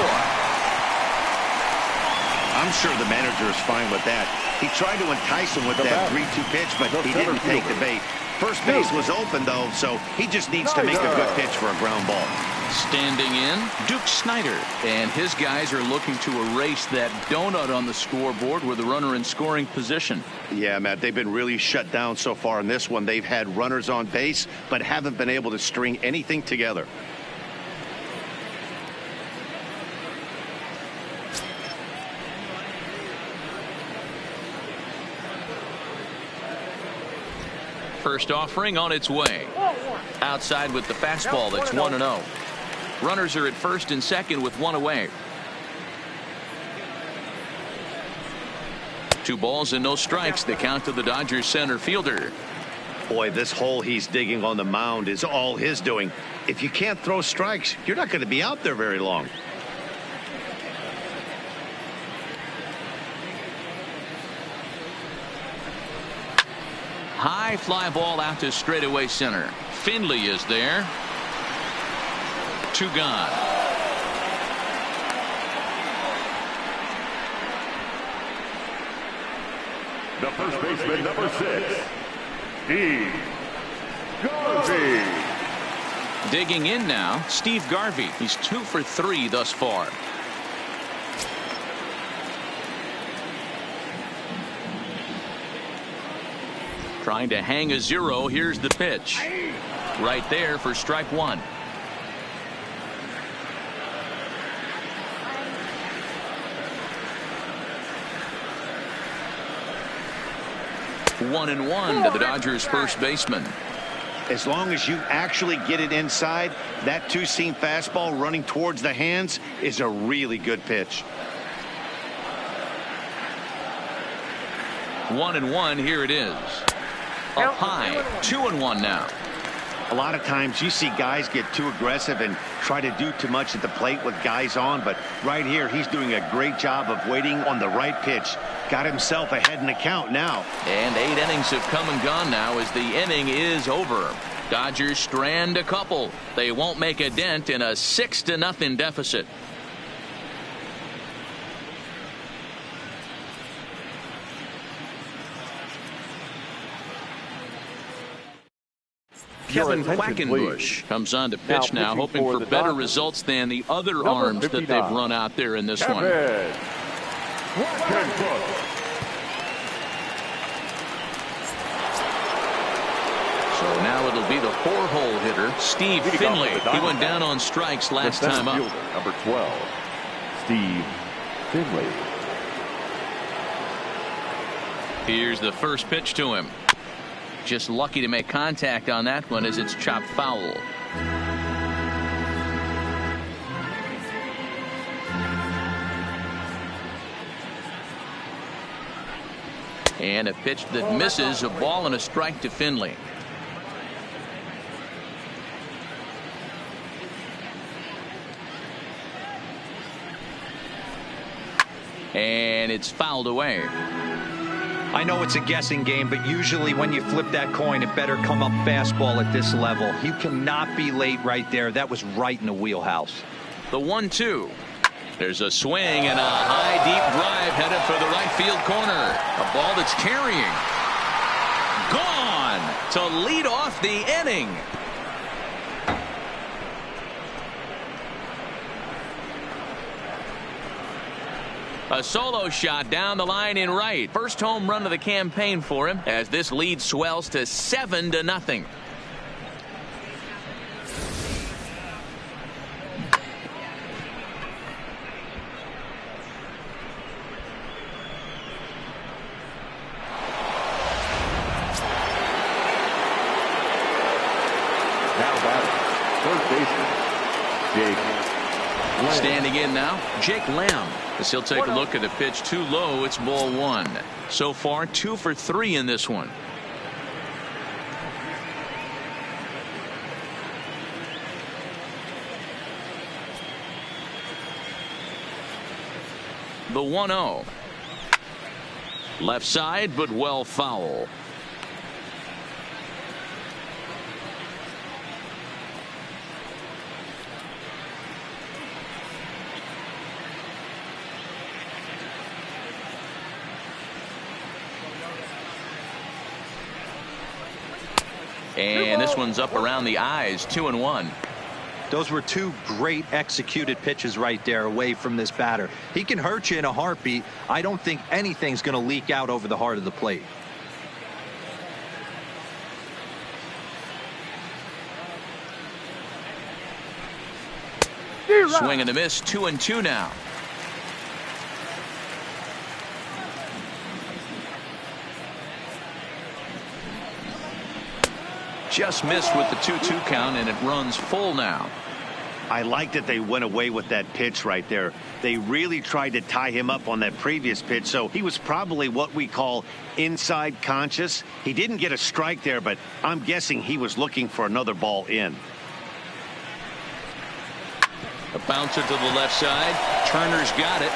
I'm sure the manager is fine with that. He tried to entice him with that 3-2 pitch, but he didn't take the bait. First base was open, though, so he just needs to make a good pitch for a ground ball. Standing in, Duke Snyder, and his guys are looking to erase that donut on the scoreboard with a runner in scoring position. Yeah, Matt, they've been really shut down so far in this one. They've had runners on base, but haven't been able to string anything together. First offering on its way. Outside with the fastball. That's 1-0. Runners are at first and second with 1 away. 2 balls and no strikes. The count to the Dodgers center fielder. Boy, this hole he's digging on the mound is all his doing. If you can't throw strikes, you're not going to be out there very long. High fly ball out to straightaway center. Finley is there. 2 gone. The first baseman, number 6, Steve Garvey. Digging in now, Steve Garvey. He's 2 for 3 thus far. Trying to hang a 0. Here's the pitch. Right there for strike 1. 1-1 to the Dodgers first baseman. As long as you actually get it inside, that two-seam fastball running towards the hands is a really good pitch. 1-1, here it is. Up high, 2-1 now. A lot of times you see guys get too aggressive and try to do too much at the plate with guys on, but right here he's doing a great job of waiting on the right pitch. Got himself ahead in the count now. And 8 innings have come and gone now as the inning is over. Dodgers strand a couple. They won't make a dent in a 6-0 deficit. Kevin Quackenbush comes on to pitch now, hoping for better results than the other arms that they've run out there in this one. So now it'll be the 4-hole hitter, Steve Finley. He went down on strikes last time up. Number 12, Steve Finley. Here's the first pitch to him. Just lucky to make contact on that one as it's chopped foul. And a pitch that misses, a ball and a strike to Finley. And it's fouled away. I know it's a guessing game, but usually when you flip that coin, it better come up fastball at this level. You cannot be late right there. That was right in the wheelhouse. The 1-2. There's a swing and a high, deep drive headed for the right field corner. A ball that's carrying. Gone to lead off the inning. A solo shot down the line in right. First home run of the campaign for him as this lead swells to 7-0. Now batting, third baseman, Jake Lamb. Standing in now, Jake Lamb. As he'll take a look at a pitch too low, it's ball 1. So far 2 for 3 in this one. The 1-0. Left side, but well foul. And this one's up around the eyes, 2-1. Those were 2 great executed pitches right there away from this batter. He can hurt you in a heartbeat. I don't think anything's going to leak out over the heart of the plate. Swing and a miss, 2-2 now. Just missed with the 2-2 count, and it runs full now. I like that they went away with that pitch right there. They really tried to tie him up on that previous pitch, so he was probably what we call inside conscious. He didn't get a strike there, but I'm guessing he was looking for another ball in. A bouncer to the left side. Turner's got it.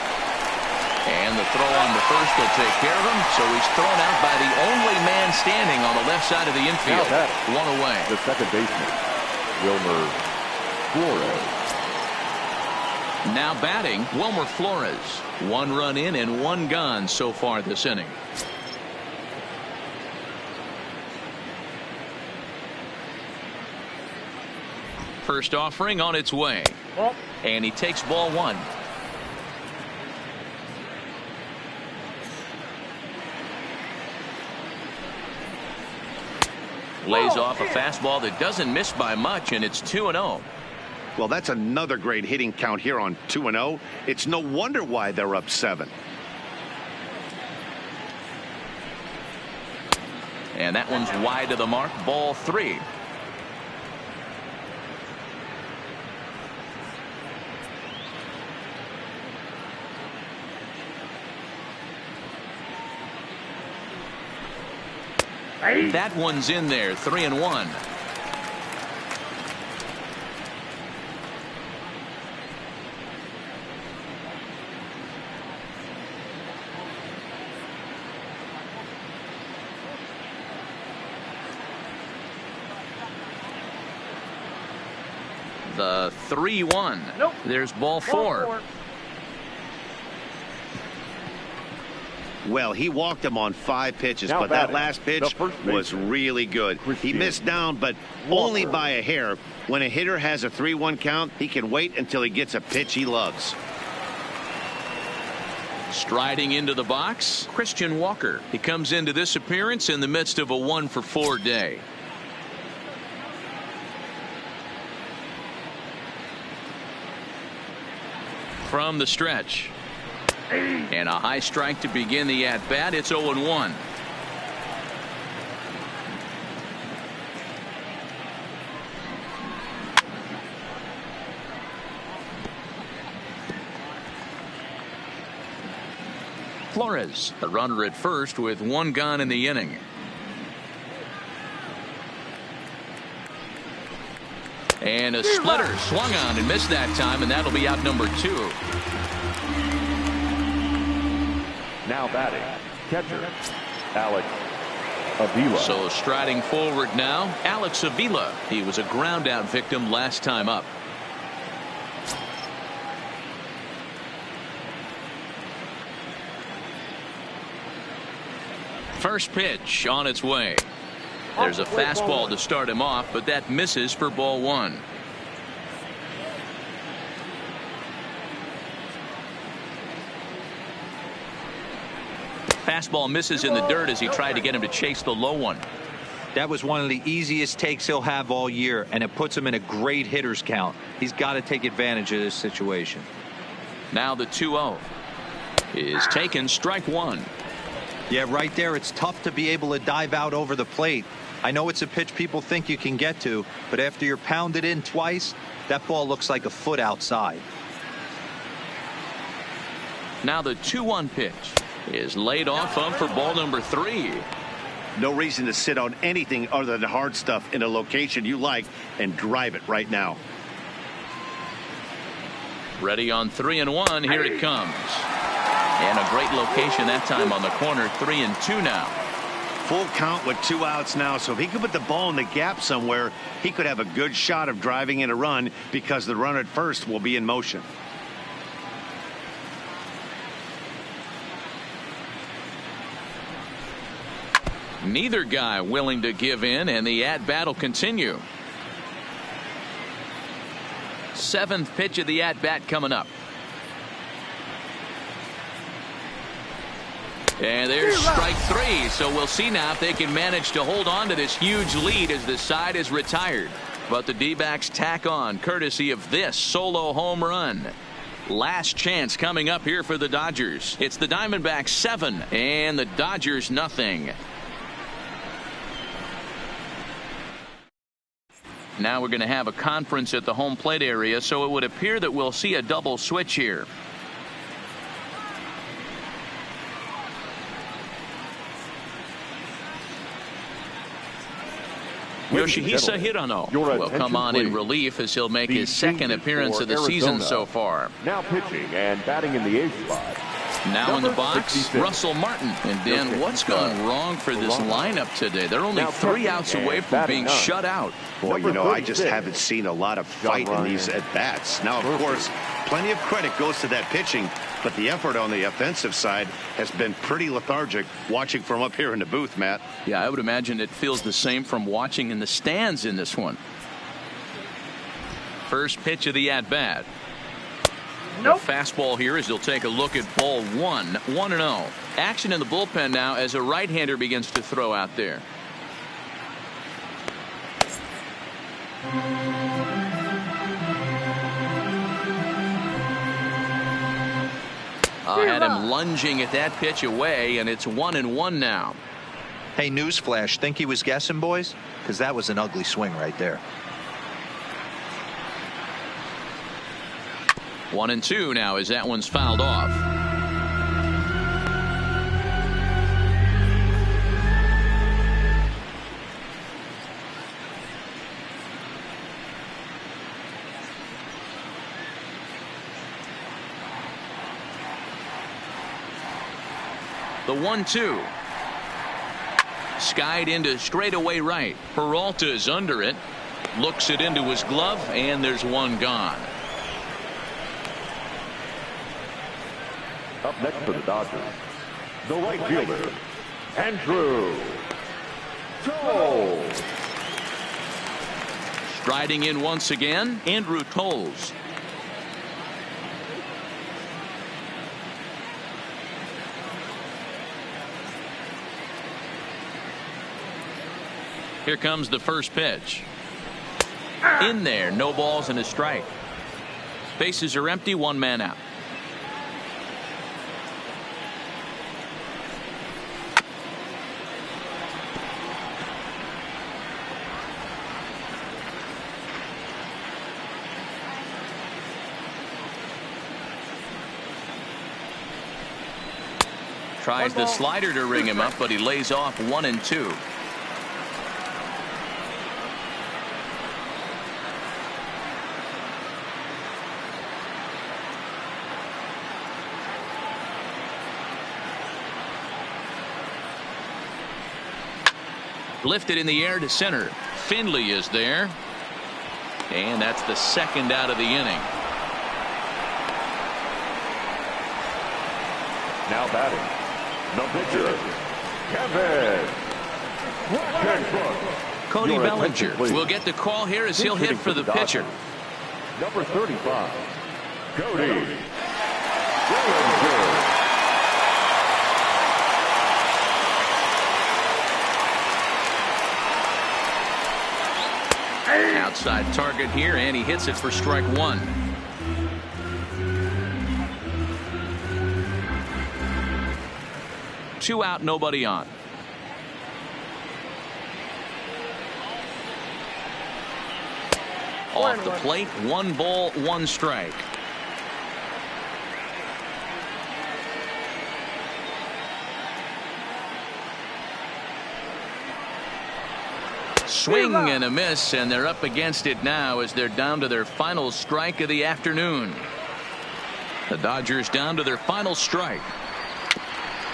And the throw on the first will take care of him. So he's thrown out by the only man standing on the left side of the infield. One away. The second baseman, Wilmer Flores. Now batting, Wilmer Flores. 1 run in and 1 gone so far this inning. First offering on its way. And he takes ball 1. Lays off a fastball that doesn't miss by much, and it's 2-0. Well, that's another great hitting count here on 2-0. It's no wonder why they're up 7. And that one's wide to the mark. Ball 3. That one's in there. 3-1. The 3-1. Nope. There's ball 4. Well, he walked him on 5 pitches, Now but that batting, last pitch was really good. He missed down, but only by a hair. When a hitter has a 3-1 count, he can wait until he gets a pitch he loves. Striding into the box, Christian Walker. He comes into this appearance in the midst of a 1-for-4 day. From the stretch. And a high strike to begin the at-bat. It's 0-1. Flores, the runner at first with 1 gone in the inning. And a splitter swung on and missed that time, and that'll be out number 2. Now batting, catcher, Alex Avila. So striding forward now, Alex Avila. He was a ground out victim last time up. First pitch on its way. There's a fastball to start him off, but that misses for ball 1. Fastball misses in the dirt as he tried to get him to chase the low one. That was one of the easiest takes he'll have all year, and it puts him in a great hitter's count. He's got to take advantage of this situation. Now the 2-0 is taken. Strike 1. Yeah, right there. It's tough to be able to dive out over the plate. I know it's a pitch people think you can get to, but after you're pounded in twice, that ball looks like a foot outside. Now the 2-1 pitch is laid off for ball number 3. No reason to sit on anything other than hard stuff in a location you like and drive it right now. Ready on 3-1. Here it comes. And a great location that time on the corner. 3-2 now. Full count with 2 outs now, so if he could put the ball in the gap somewhere, he could have a good shot of driving in a run because the runner at first will be in motion. Neither guy willing to give in, and the at-bat will continue. 7th pitch of the at-bat coming up. And there's strike 3. So we'll see now if they can manage to hold on to this huge lead as the side is retired. But the D-backs tack on courtesy of this solo home run. Last chance coming up here for the Dodgers. It's the Diamondbacks 7 and the Dodgers nothing. Now we're going to have a conference at the home plate area, so it would appear that we'll see a double switch here. Yoshihisa Hirano will come on in relief as he'll make his 2nd appearance of the season so far. Now pitching and batting in the 8th spot. Now in the box, 66. Russell Martin. And Dan, what's gone wrong for this lineup today? They're only 3 outs away from being shut out. Boy, you know, I just haven't seen a lot of fight in these at-bats. Now, of course, plenty of credit goes to that pitching, but the effort on the offensive side has been pretty lethargic watching from up here in the booth, Matt. Yeah, I would imagine it feels the same from watching in the stands in this one. First pitch of the at-bat. Nope. The fastball here as he'll take a look at ball 1. 1-0. Action in the bullpen now as a right-hander begins to throw out there. I had him lunging at that pitch away, and it's 1-1 now. Hey, newsflash, think he was guessing, boys? Because that was an ugly swing right there. 1-2 now as that one's fouled off. The 1-2. Skied into straightaway right. Peralta is under it. Looks it into his glove, and there's one gone. Up next for the Dodgers, the right fielder, Andrew Toles. Striding in once again, Andrew Toles. Here comes the first pitch. In there, no balls and a strike. Bases are empty, one man out. Tries the slider to ring him up, but he lays off 1-2. Lifted in the air to center. Finley is there. And that's the second out of the inning. Now batting, the pitcher, Kevin Wackenbrook. Cody Your Bellinger attention, please. will get the call here as he'll Hitting hit for the pitcher. Number 35, Cody Bellinger. Outside target here, and he hits it for strike one. Two out, nobody on. Off the plate, 1 ball, 1 strike. Swing and a miss, and they're up against it now as they're down to their final strike of the afternoon. The Dodgers down to their final strike.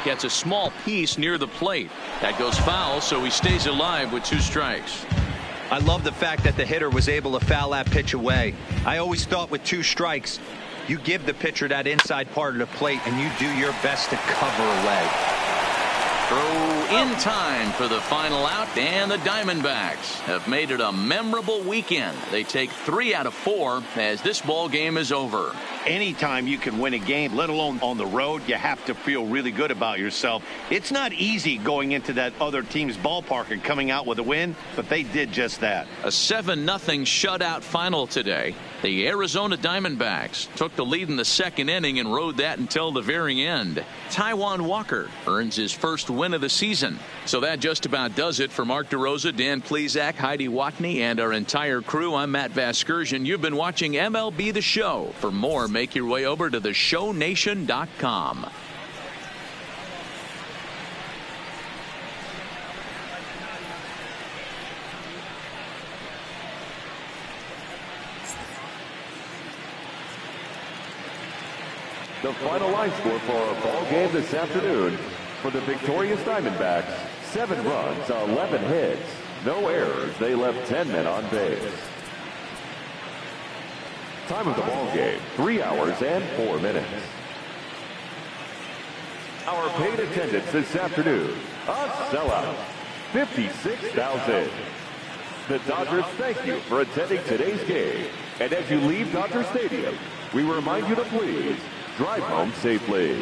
Gets a small piece near the plate. That goes foul, so he stays alive with 2 strikes. I love the fact that the hitter was able to foul that pitch away. I always thought with 2 strikes, you give the pitcher that inside part of the plate and you do your best to cover away. Throw in time for the final out, and the Diamondbacks have made it a memorable weekend. They take 3 out of 4 as this ball game is over. Anytime you can win a game, let alone on the road, you have to feel really good about yourself. It's not easy going into that other team's ballpark and coming out with a win, but they did just that. A 7-0 shutout final today. The Arizona Diamondbacks took the lead in the second inning and rode that until the very end. Taijuan Walker earns his first win of the season. So that just about does it for Mark DeRosa, Dan Plesac, Heidi Watney, and our entire crew. I'm Matt Vasgersian. You've been watching MLB The Show. For more, make your way over to theshownation.com. The final line score for our ball game this afternoon for the victorious Diamondbacks: 7 runs, 11 hits, no errors. They left 10 men on base. Time of the ball game: 3 hours and 4 minutes. Our paid attendance this afternoon: a sellout, 56,000. The Dodgers thank you for attending today's game, and as you leave Dodger Stadium, we remind you to please drive home safely.